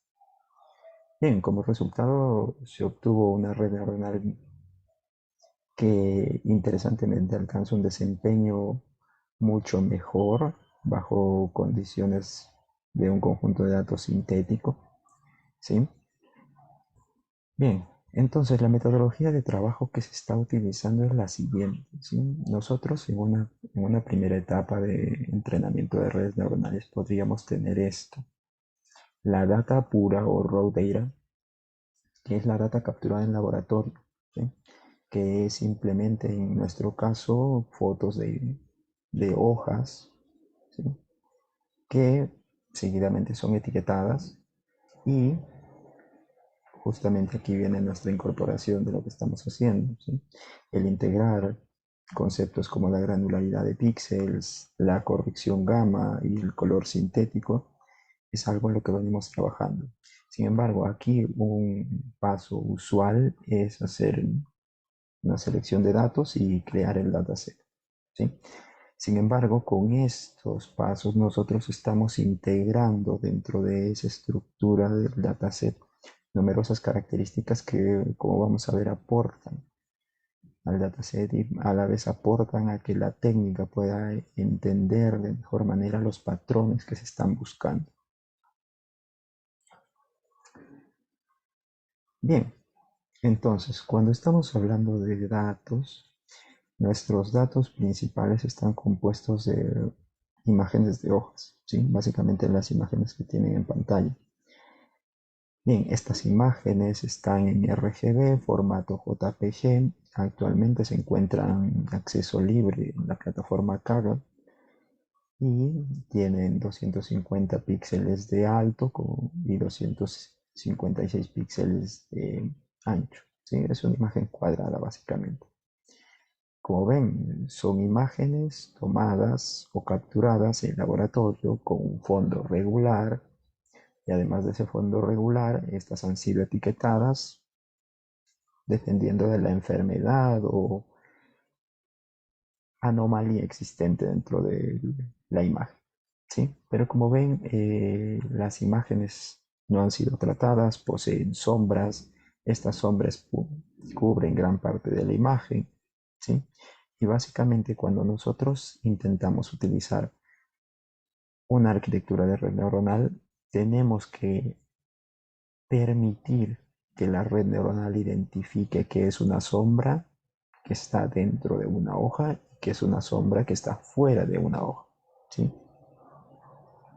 Bien, como resultado se obtuvo una red neuronal que interesantemente alcanza un desempeño mucho mejor bajo condiciones de un conjunto de datos sintético, ¿sí? Bien, entonces la metodología de trabajo que se está utilizando es la siguiente, ¿sí? Nosotros en una primera etapa de entrenamiento de redes neuronales podríamos tener esto, la data pura o raw data, que es la data capturada en laboratorio, ¿sí? Que es simplemente en nuestro caso fotos de hojas, ¿sí? Que seguidamente son etiquetadas y justamente aquí viene nuestra incorporación de lo que estamos haciendo, ¿sí? El integrar conceptos como la granularidad de píxeles, la corrección gamma y el color sintético es algo en lo que venimos trabajando. Sin embargo, aquí un paso usual es hacer una selección de datos y crear el dataset, ¿sí? Sin embargo, con estos pasos nosotros estamos integrando dentro de esa estructura del dataset numerosas características que, como vamos a ver, aportan al dataset y a la vez aportan a que la técnica pueda entender de mejor manera los patrones que se están buscando. Bien, entonces, cuando estamos hablando de datos, nuestros datos principales están compuestos de imágenes de hojas, ¿sí? Básicamente las imágenes que tienen en pantalla. Bien, estas imágenes están en RGB, formato JPG. Actualmente se encuentran en acceso libre en la plataforma Kaggle y tienen 250 píxeles de alto y 256 píxeles de ancho, ¿sí? Es una imagen cuadrada básicamente. Como ven, son imágenes tomadas o capturadas en laboratorio con un fondo regular y además de ese fondo regular, estas han sido etiquetadas dependiendo de la enfermedad o anomalía existente dentro de la imagen, ¿sí? Pero como ven, las imágenes no han sido tratadas, poseen sombras, estas sombras cubren gran parte de la imagen, ¿sí? Y básicamente cuando nosotros intentamos utilizar una arquitectura de red neuronal, tenemos que permitir que la red neuronal identifique que es una sombra que está dentro de una hoja y que es una sombra que está fuera de una hoja, ¿sí?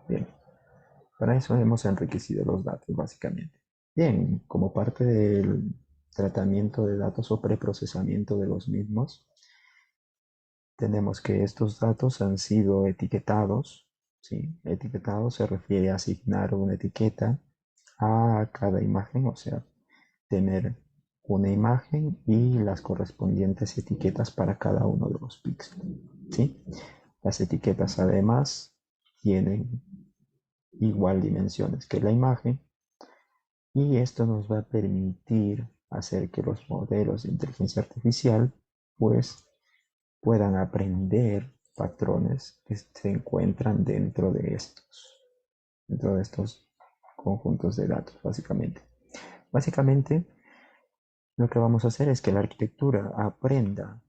Bien, para eso hemos enriquecido los datos básicamente. Bien, como parte del tratamiento de datos o preprocesamiento de los mismos, tenemos que estos datos han sido etiquetados, ¿sí? Etiquetado se refiere a asignar una etiqueta a cada imagen, o sea, tener una imagen y las correspondientes etiquetas para cada uno de los píxeles, ¿sí? Las etiquetas además tienen igual dimensiones que la imagen y esto nos va a permitir hacer que los modelos de inteligencia artificial pues puedan aprender patrones que se encuentran dentro de estos conjuntos de datos básicamente. Básicamente lo que vamos a hacer es que la arquitectura aprenda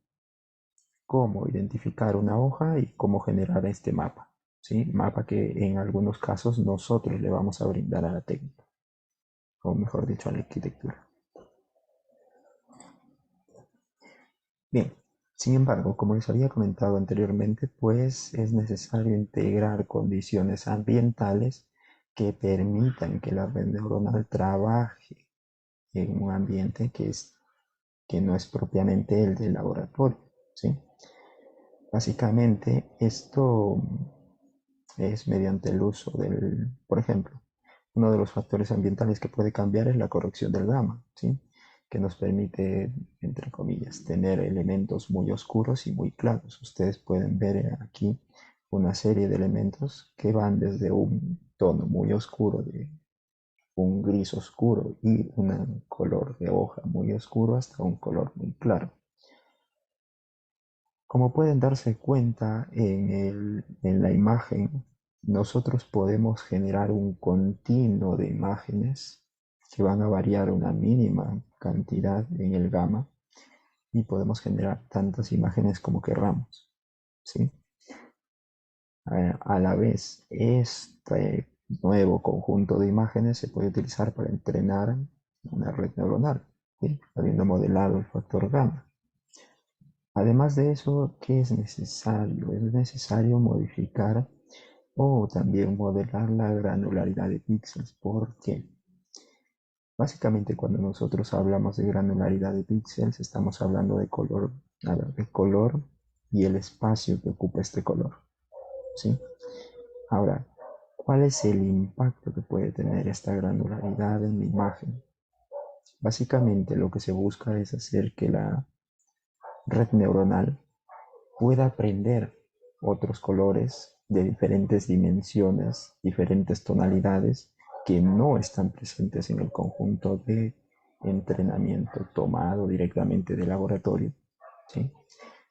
cómo identificar una hoja y cómo generar este mapa, ¿sí? Mapa que en algunos casos nosotros le vamos a brindar a la técnica, o mejor dicho, a la arquitectura. Bien, sin embargo, como les había comentado anteriormente, pues es necesario integrar condiciones ambientales que permitan que la red neuronal trabaje en un ambiente que no es propiamente el del laboratorio, ¿sí? Básicamente, esto es mediante el uso por ejemplo, uno de los factores ambientales que puede cambiar es la corrección del gamma, ¿sí? Que nos permite, entre comillas, tener elementos muy oscuros y muy claros. Ustedes pueden ver aquí una serie de elementos que van desde un tono muy oscuro, de un gris oscuro y un color de hoja muy oscuro hasta un color muy claro. Como pueden darse cuenta en la imagen, nosotros podemos generar un continuo de imágenes que van a variar una mínima cantidad en el gamma y podemos generar tantas imágenes como querramos, ¿sí? A la vez, este nuevo conjunto de imágenes se puede utilizar para entrenar una red neuronal, ¿sí? Habiendo modelado el factor gamma. Además de eso, ¿qué es necesario? Es necesario modificar o también modelar la granularidad de píxeles. ¿Por qué? Básicamente cuando nosotros hablamos de granularidad de píxeles estamos hablando de color, y el espacio que ocupa este color, ¿sí? Ahora, ¿cuál es el impacto que puede tener esta granularidad en la imagen? Básicamente lo que se busca es hacer que la red neuronal pueda aprender otros colores de diferentes dimensiones, diferentes tonalidades que no están presentes en el conjunto de entrenamiento tomado directamente del laboratorio, ¿sí?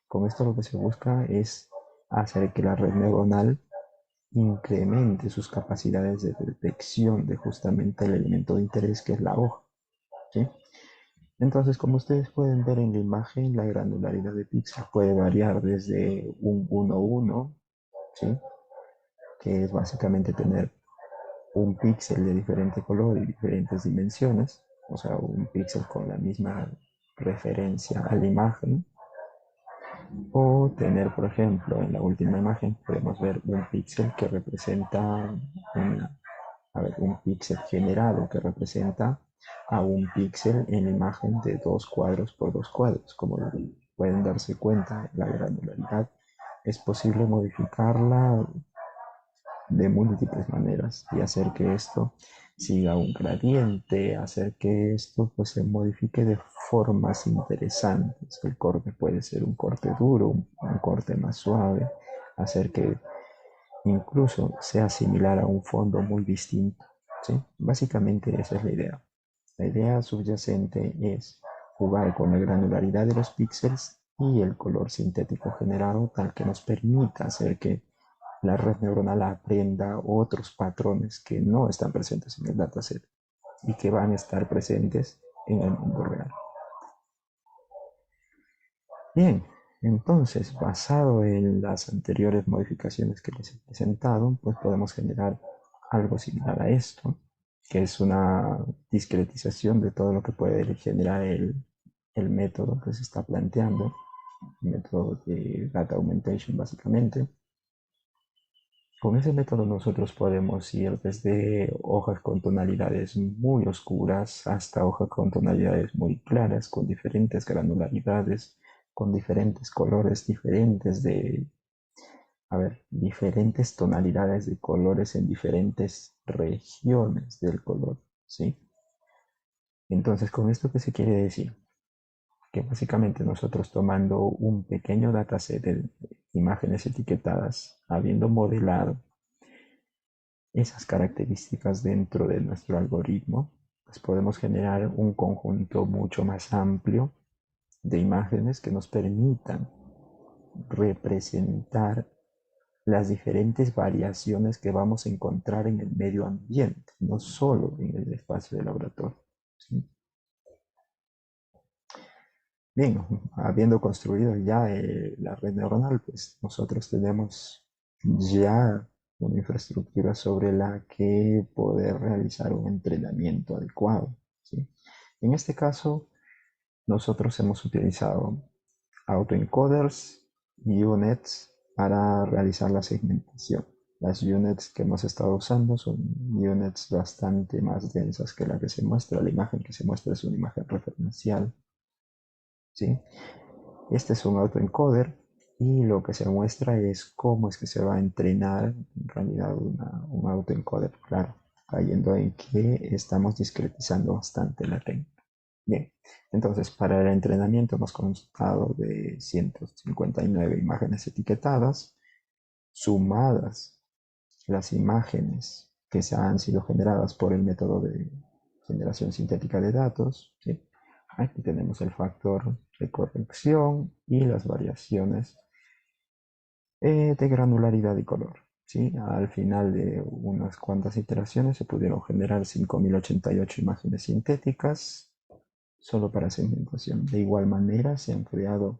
Con esto lo que se busca es hacer que la red neuronal incremente sus capacidades de detección de justamente el elemento de interés que es la hoja, ¿sí? Entonces, como ustedes pueden ver en la imagen, la granularidad de píxeles puede variar desde un 1,1, ¿sí? Que es básicamente tener un píxel de diferente color y diferentes dimensiones, o sea, un píxel con la misma referencia a la imagen, o tener, por ejemplo, en la última imagen podemos ver un píxel que representa un píxel generado que representa a un píxel en la imagen de 2 cuadros por 2 cuadros. Como pueden darse cuenta, la granularidad es posible modificarla de múltiples maneras y hacer que esto siga un gradiente, hacer que esto pues, se modifique de formas interesantes. El corte puede ser un corte duro, un corte más suave, hacer que incluso sea similar a un fondo muy distinto, ¿sí? Básicamente esa es la idea. La idea subyacente es jugar con la granularidad de los píxeles y el color sintético generado tal que nos permita hacer que la red neuronal aprenda otros patrones que no están presentes en el dataset y que van a estar presentes en el mundo real. Bien, entonces, basado en las anteriores modificaciones que les he presentado, pues podemos generar algo similar a esto, que es una discretización de todo lo que puede generar el método que se está planteando, el método de data augmentation básicamente. Con ese método nosotros podemos ir desde hojas con tonalidades muy oscuras hasta hojas con tonalidades muy claras, con diferentes granularidades, con diferentes colores diferentes diferentes tonalidades de colores en diferentes regiones del color, ¿sí? Entonces, ¿con esto qué se quiere decir? Que básicamente nosotros tomando un pequeño dataset de imágenes etiquetadas, habiendo modelado esas características dentro de nuestro algoritmo, pues podemos generar un conjunto mucho más amplio de imágenes que nos permitan representar las diferentes variaciones que vamos a encontrar en el medio ambiente, no solo en el espacio de laboratorio, ¿sí? Bien, habiendo construido ya la red neuronal, pues nosotros tenemos ya una infraestructura sobre la que poder realizar un entrenamiento adecuado, ¿sí? En este caso, nosotros hemos utilizado autoencoders y UNets para realizar la segmentación. Las UNets que hemos estado usando son UNets bastante más densas que la que se muestra. La imagen que se muestra es una imagen referencial, ¿sí? Este es un autoencoder y lo que se muestra es cómo es que se va a entrenar en realidad un autoencoder, claro, cayendo en que estamos discretizando bastante la técnica. Bien, entonces para el entrenamiento hemos constado de 159 imágenes etiquetadas, sumadas las imágenes que se han sido generadas por el método de generación sintética de datos, ¿sí? Aquí tenemos el factor de corrección y las variaciones de granularidad y color, ¿sí? Al final de unas cuantas iteraciones se pudieron generar 5088 imágenes sintéticas solo para segmentación. De igual manera se han creado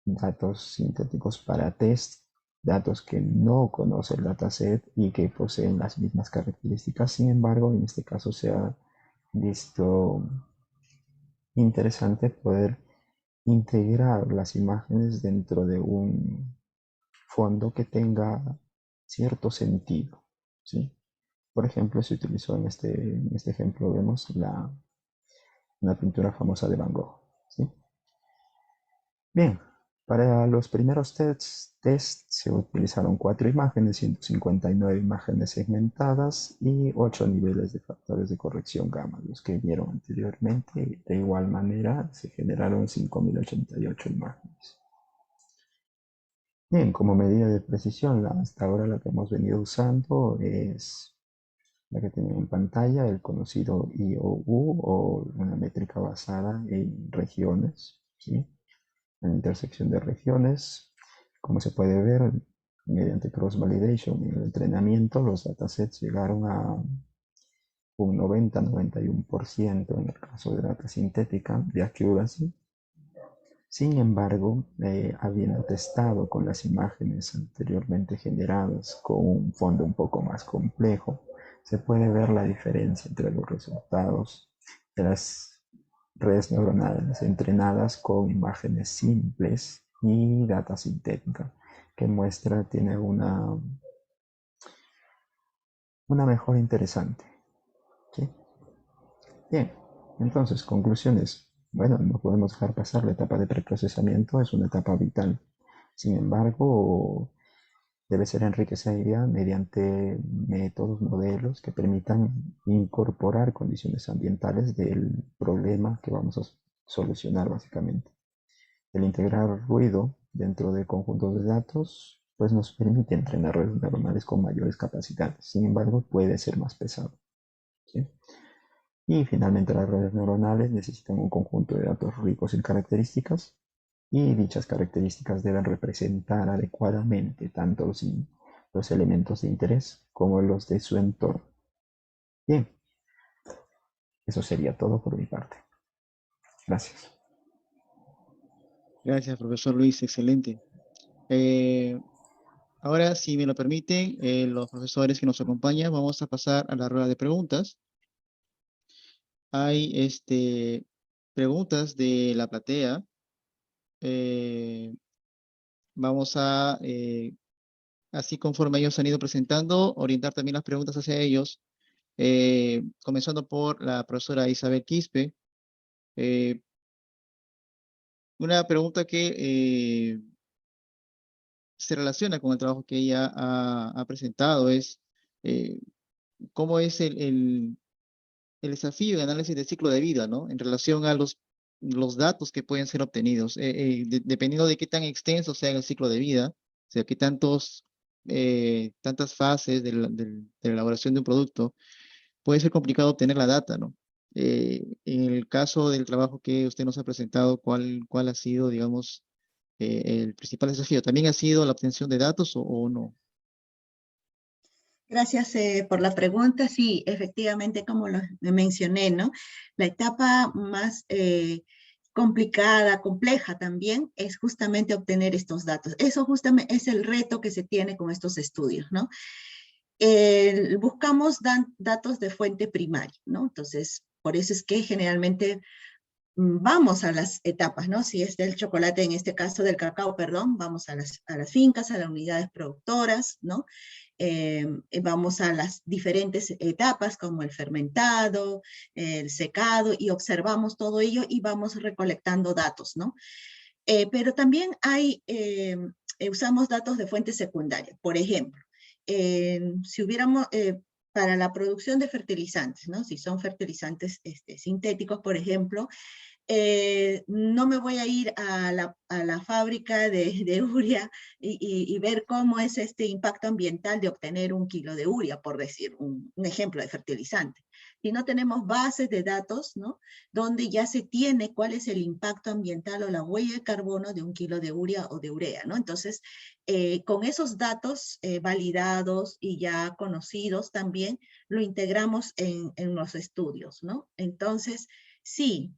datos sintéticos para test, datos que no conoce el dataset y que poseen las mismas características. Sin embargo, en este caso se ha visto interesante poder integrar las imágenes dentro de un fondo que tenga cierto sentido, ¿sí? Por ejemplo, se utilizó en este ejemplo, vemos una pintura famosa de Van Gogh, ¿sí? Bien, Para los primeros tests se utilizaron 4 imágenes, 159 imágenes segmentadas y 8 niveles de factores de corrección gamma, los que vieron anteriormente. De igual manera, se generaron 5088 imágenes. Bien, como medida de precisión, hasta ahora la que hemos venido usando es la que tienen en pantalla, el conocido IOU, o una métrica basada en regiones, ¿sí? En la intersección de regiones. Como se puede ver, mediante cross-validation en el entrenamiento, los datasets llegaron a un 90-91% en el caso de data sintética de accuracy. Sin embargo, habiendo testado con las imágenes anteriormente generadas con un fondo un poco más complejo, se puede ver la diferencia entre los resultados de las redes neuronales entrenadas con imágenes simples y data sintética, que tiene una mejora interesante. ¿Sí? Bien, entonces, conclusiones. Bueno, no podemos dejar pasar la etapa de preprocesamiento, es una etapa vital. Sin embargo, debe ser enriquecida mediante métodos, modelos que permitan incorporar condiciones ambientales del problema que vamos a solucionar básicamente. El integrar ruido dentro de conjuntos de datos pues nos permite entrenar redes neuronales con mayores capacidades. Sin embargo, puede ser más pesado, ¿sí? Y finalmente las redes neuronales necesitan un conjunto de datos ricos en características, y dichas características deben representar adecuadamente tanto los elementos de interés como los de su entorno. Bien, eso sería todo por mi parte. Gracias. Gracias, profesor Luis, excelente. Ahora, si me lo permiten, los profesores que nos acompañan, vamos a pasar a la rueda de preguntas. Hay preguntas de la platea. Vamos a, así conforme ellos han ido presentando, orientar también las preguntas hacia ellos, comenzando por la profesora Isabel Quispe. Una pregunta que se relaciona con el trabajo que ella ha presentado es cómo es el desafío de análisis de ciclo de vida, ¿no? En relación a los datos que pueden ser obtenidos, dependiendo de qué tan extenso sea el ciclo de vida, o sea, qué tantas fases de la elaboración de un producto, puede ser complicado obtener la data, ¿no? En el caso del trabajo que usted nos ha presentado, ¿cuál ha sido, digamos, el principal desafío? ¿También ha sido la obtención de datos o no? Gracias por la pregunta. Sí, efectivamente, como lo mencioné, ¿no? La etapa más complicada, compleja también, es justamente obtener estos datos. Eso justamente es el reto que se tiene con estos estudios, ¿no? Buscamos datos de fuente primaria, ¿no? Entonces, por eso es que generalmente vamos a las etapas, ¿no? Si es del chocolate, en este caso del cacao, perdón, vamos a las fincas, a las unidades productoras, ¿no? Vamos a las diferentes etapas como el fermentado, el secado, y observamos todo ello y vamos recolectando datos, ¿no? Pero también usamos datos de fuente secundaria. Por ejemplo, si hubiéramos, para la producción de fertilizantes, ¿no? Si son fertilizantes sintéticos, por ejemplo, no me voy a ir a la fábrica de urea y ver cómo es este impacto ambiental de obtener 1 kilo de urea, por decir un ejemplo de fertilizante. Si no tenemos bases de datos, ¿no? Donde ya se tiene cuál es el impacto ambiental o la huella de carbono de 1 kilo de urea o de urea, ¿no? Entonces, con esos datos validados y ya conocidos también, lo integramos en los estudios, ¿no? Entonces, sí,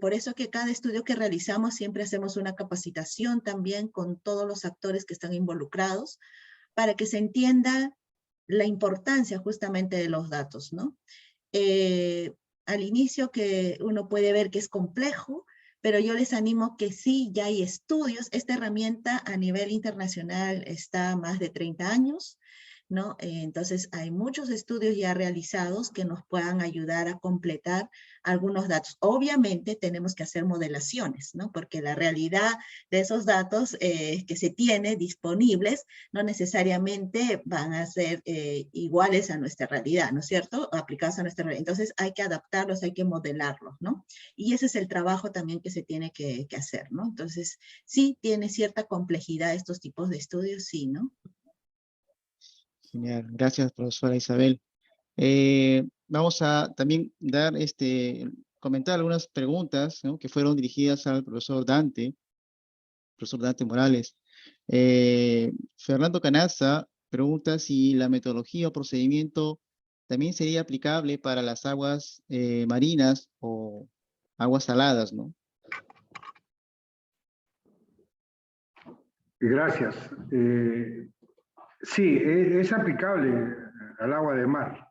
por eso que cada estudio que realizamos siempre hacemos una capacitación también con todos los actores que están involucrados para que se entienda la importancia justamente de los datos, ¿no? Al inicio que uno puede ver que es complejo, pero yo les animo que sí, ya hay estudios. Esta herramienta a nivel internacional está más de 30 años. ¿no? Entonces, hay muchos estudios ya realizados que nos puedan ayudar a completar algunos datos. Obviamente, tenemos que hacer modelaciones, ¿no? Porque la realidad de esos datos que se tiene disponibles no necesariamente van a ser iguales a nuestra realidad, ¿no es cierto? Aplicados a nuestra realidad. Entonces, hay que adaptarlos, hay que modelarlos, ¿no? Y ese es el trabajo también que se tiene que hacer, ¿no? Entonces, sí tiene cierta complejidad estos tipos de estudios, sí, ¿no? Genial, gracias, profesora Isabel. Vamos a también comentar algunas preguntas, ¿no?, que fueron dirigidas al profesor Dante Morales. Fernando Canaza pregunta si la metodología o procedimiento también sería aplicable para las aguas marinas o aguas saladas, ¿no? Gracias. Sí, es aplicable al agua de mar.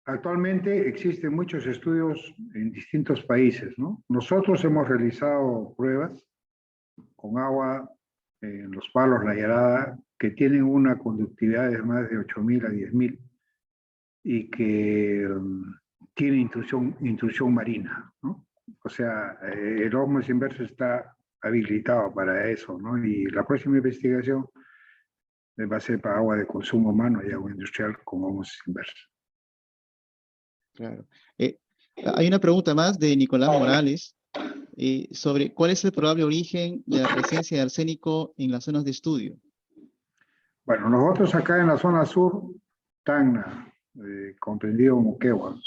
Actualmente existen muchos estudios en distintos países, ¿no? Nosotros hemos realizado pruebas con agua en los palos, la Yarada, que tienen una conductividad de más de 8.000 a 10.000 y que tiene intrusión marina, ¿no? O sea, el ósmosis inverso está habilitado para eso, ¿no? Y la próxima investigación va a ser para agua de consumo humano y agua industrial con ósmosis inverso. Claro. Hay una pregunta más de Nicolás Morales sobre cuál es el probable origen de la presencia de arsénico en las zonas de estudio. Bueno, nosotros acá en la zona sur, Tacna, comprendido Moquegua,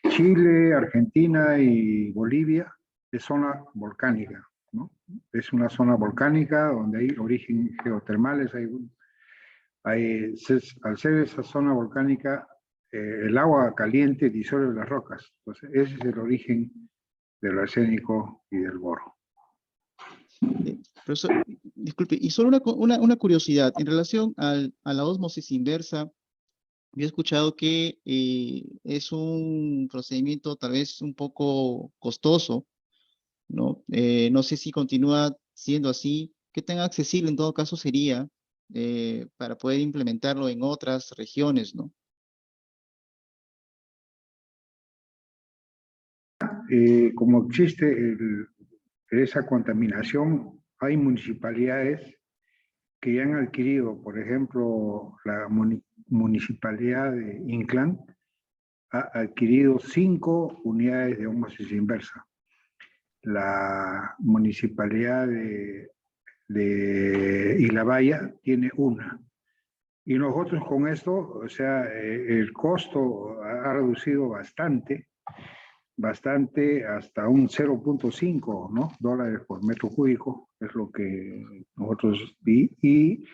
Chile, Argentina y Bolivia, es zona volcánica, ¿no? Es una zona volcánica donde hay origen geotermales, al ser esa zona volcánica, el agua caliente disuelve las rocas. Entonces, ese es el origen del arsénico y del boro. Profesor, disculpe, y solo una curiosidad, en relación a la ósmosis inversa, yo he escuchado que es un procedimiento tal vez un poco costoso, ¿no? No sé si continúa siendo así. ¿Qué tan accesible en todo caso sería para poder implementarlo en otras regiones, ¿no? Como existe esa contaminación, hay municipalidades que ya han adquirido, por ejemplo, la municipalidad de Inclán ha adquirido 5 unidades de ósmosis inversa. La municipalidad de Ilabaya tiene una. Y nosotros con esto, o sea, el costo ha reducido bastante hasta un 0.5, ¿no? dólares por metro cúbico, es lo que nosotros y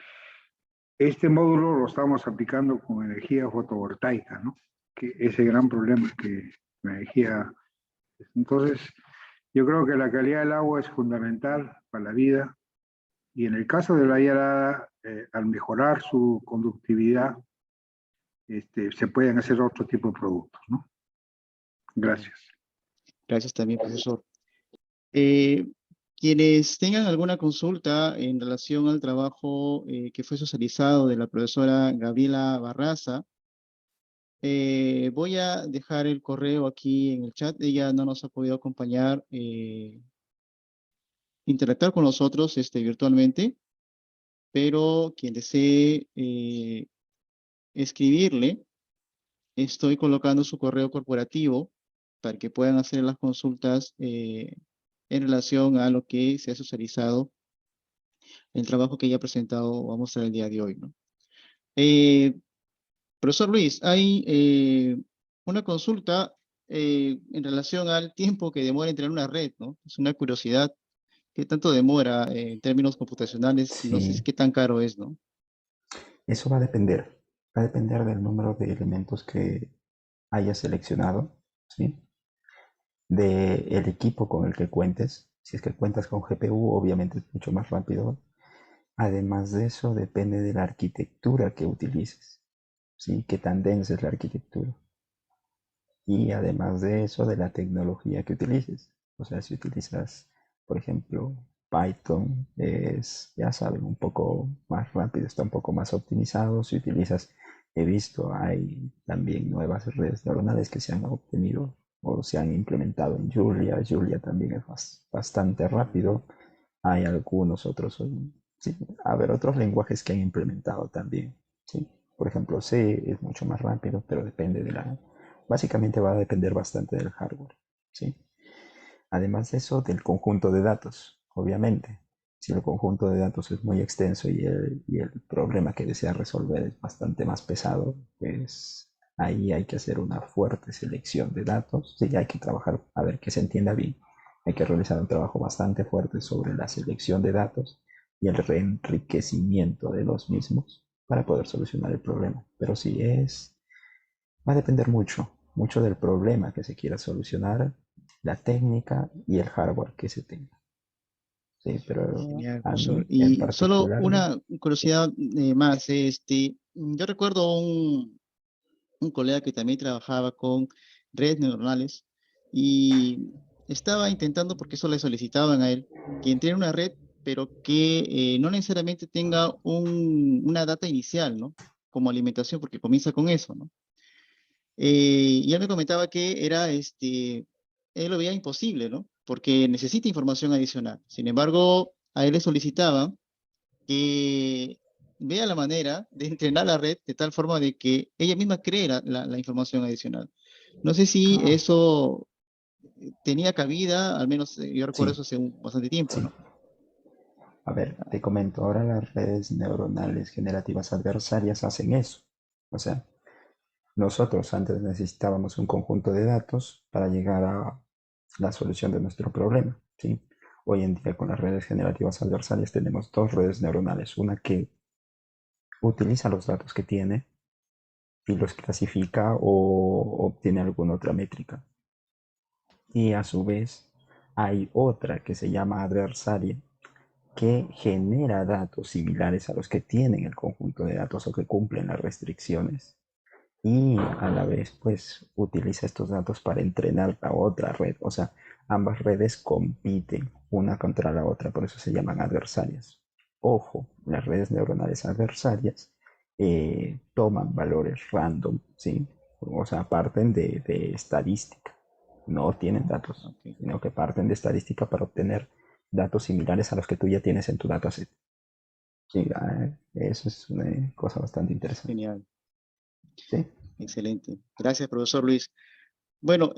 este módulo lo estamos aplicando con energía fotovoltaica, ¿no? Que ese gran problema que la energía. Entonces, yo creo que la calidad del agua es fundamental para la vida y en el caso de la Yarada, al mejorar su conductividad, se pueden hacer otro tipo de productos, ¿no? Gracias. Gracias también, profesor. Quienes tengan alguna consulta en relación al trabajo que fue socializado de la profesora Gabriela Barraza, voy a dejar el correo aquí en el chat. Ella no nos ha podido acompañar, interactuar con nosotros virtualmente, pero quien desee escribirle, estoy colocando su correo corporativo para que puedan hacer las consultas en relación a lo que se ha socializado, el trabajo que ella ha presentado, vamos a mostrar el día de hoy, ¿no? Profesor Luis, hay una consulta en relación al tiempo que demora en tener una red, ¿no? Es una curiosidad. ¿Qué tanto demora en términos computacionales? Y no sé Sí, qué tan caro es, ¿no? eso va a depender. Va a depender del número de elementos que hayas seleccionado, ¿sí? Del equipo con el que cuentes. Si es que cuentas con GPU, obviamente es mucho más rápido. Además de eso, depende de la arquitectura que utilices, ¿sí? Qué tan densa es la arquitectura. Y además de eso, de la tecnología que utilices. O sea, si utilizas, por ejemplo, Python es, ya saben, un poco más rápido, está un poco más optimizado. Si utilizas, he visto, hay también nuevas redes neuronales que se han obtenido o se han implementado en Julia. Julia también es bastante rápido. Hay algunos otros, sí, a ver, otros lenguajes que han implementado también, ¿sí? Por ejemplo, C es mucho más rápido, pero depende de básicamente va a depender bastante del hardware, ¿sí? Además de eso, del conjunto de datos, obviamente. Si el conjunto de datos es muy extenso y el problema que desea resolver es bastante más pesado, pues ahí hay que hacer una fuerte selección de datos. Sí, hay que trabajar a ver que se entienda bien. Hay que realizar un trabajo bastante fuerte sobre la selección de datos y el reenriquecimiento de los mismos para poder solucionar el problema. Pero sí va a depender mucho, mucho del problema que se quiera solucionar, la técnica y el hardware que se tenga. Sí, pero Genial, a profesor. mí en Y solo particular, una curiosidad más, yo recuerdo un colega que también trabajaba con redes neuronales y estaba intentando, porque eso le solicitaban a él, que entre en una red, pero que no necesariamente tenga una data inicial, ¿no? Como alimentación, porque comienza con eso, ¿no? Y él me comentaba que él lo veía imposible, ¿no? Porque necesita información adicional. Sin embargo, a él le solicitaba que vea la manera de entrenar la red de tal forma de que ella misma cree la información adicional. No sé si eso tenía cabida, al menos yo recuerdo sí, eso hace bastante tiempo, sí. ¿no? A ver, te comento, ahora las redes neuronales generativas adversarias hacen eso. O sea, nosotros antes necesitábamos un conjunto de datos para llegar a la solución de nuestro problema, ¿sí? Hoy en día con las redes generativas adversarias tenemos dos redes neuronales, una que utiliza los datos que tiene y los clasifica o obtiene alguna otra métrica. Y a su vez hay otra que se llama adversaria que genera datos similares a los que tienen el conjunto de datos o que cumplen las restricciones y a la vez pues utiliza estos datos para entrenar la otra red. O sea, ambas redes compiten una contra la otra, por eso se llaman adversarias. Ojo, las redes neuronales adversarias toman valores random, ¿sí? O sea, parten de estadística, no tienen datos, Ok, sino que parten de estadística para obtener datos similares a los que tú ya tienes en tu dataset. Sí, eso es una cosa bastante interesante. genial, ¿Sí? excelente. Gracias, profesor Luis. Bueno,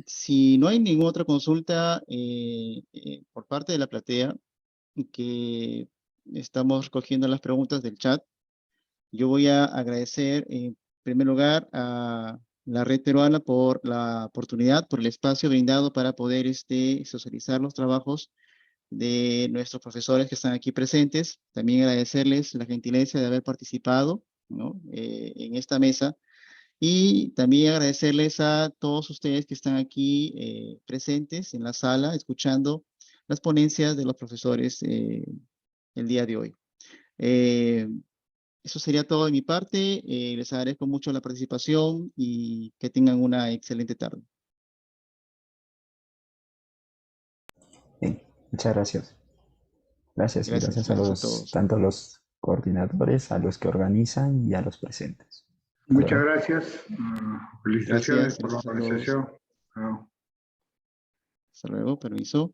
si no hay ninguna otra consulta por parte de la platea, que estamos recogiendo las preguntas del chat, yo voy a agradecer en primer lugar a la Red Peruana por la oportunidad, por el espacio brindado para poder socializar los trabajos de nuestros profesores que están aquí presentes. También agradecerles la gentileza de haber participado, ¿no? En esta mesa. Y también agradecerles a todos ustedes que están aquí presentes en la sala, escuchando las ponencias de los profesores el día de hoy. Eh, Eso sería todo de mi parte. Les agradezco mucho la participación y que tengan una excelente tarde. Bien, muchas gracias. Gracias y Gracias, gracias a gracias a los, todos. tanto a los coordinadores, a los que organizan y a los presentes. Hasta Muchas luego. gracias. Felicitaciones Gracias, por la gracias a todos. organización. Chao. Hasta luego, permiso.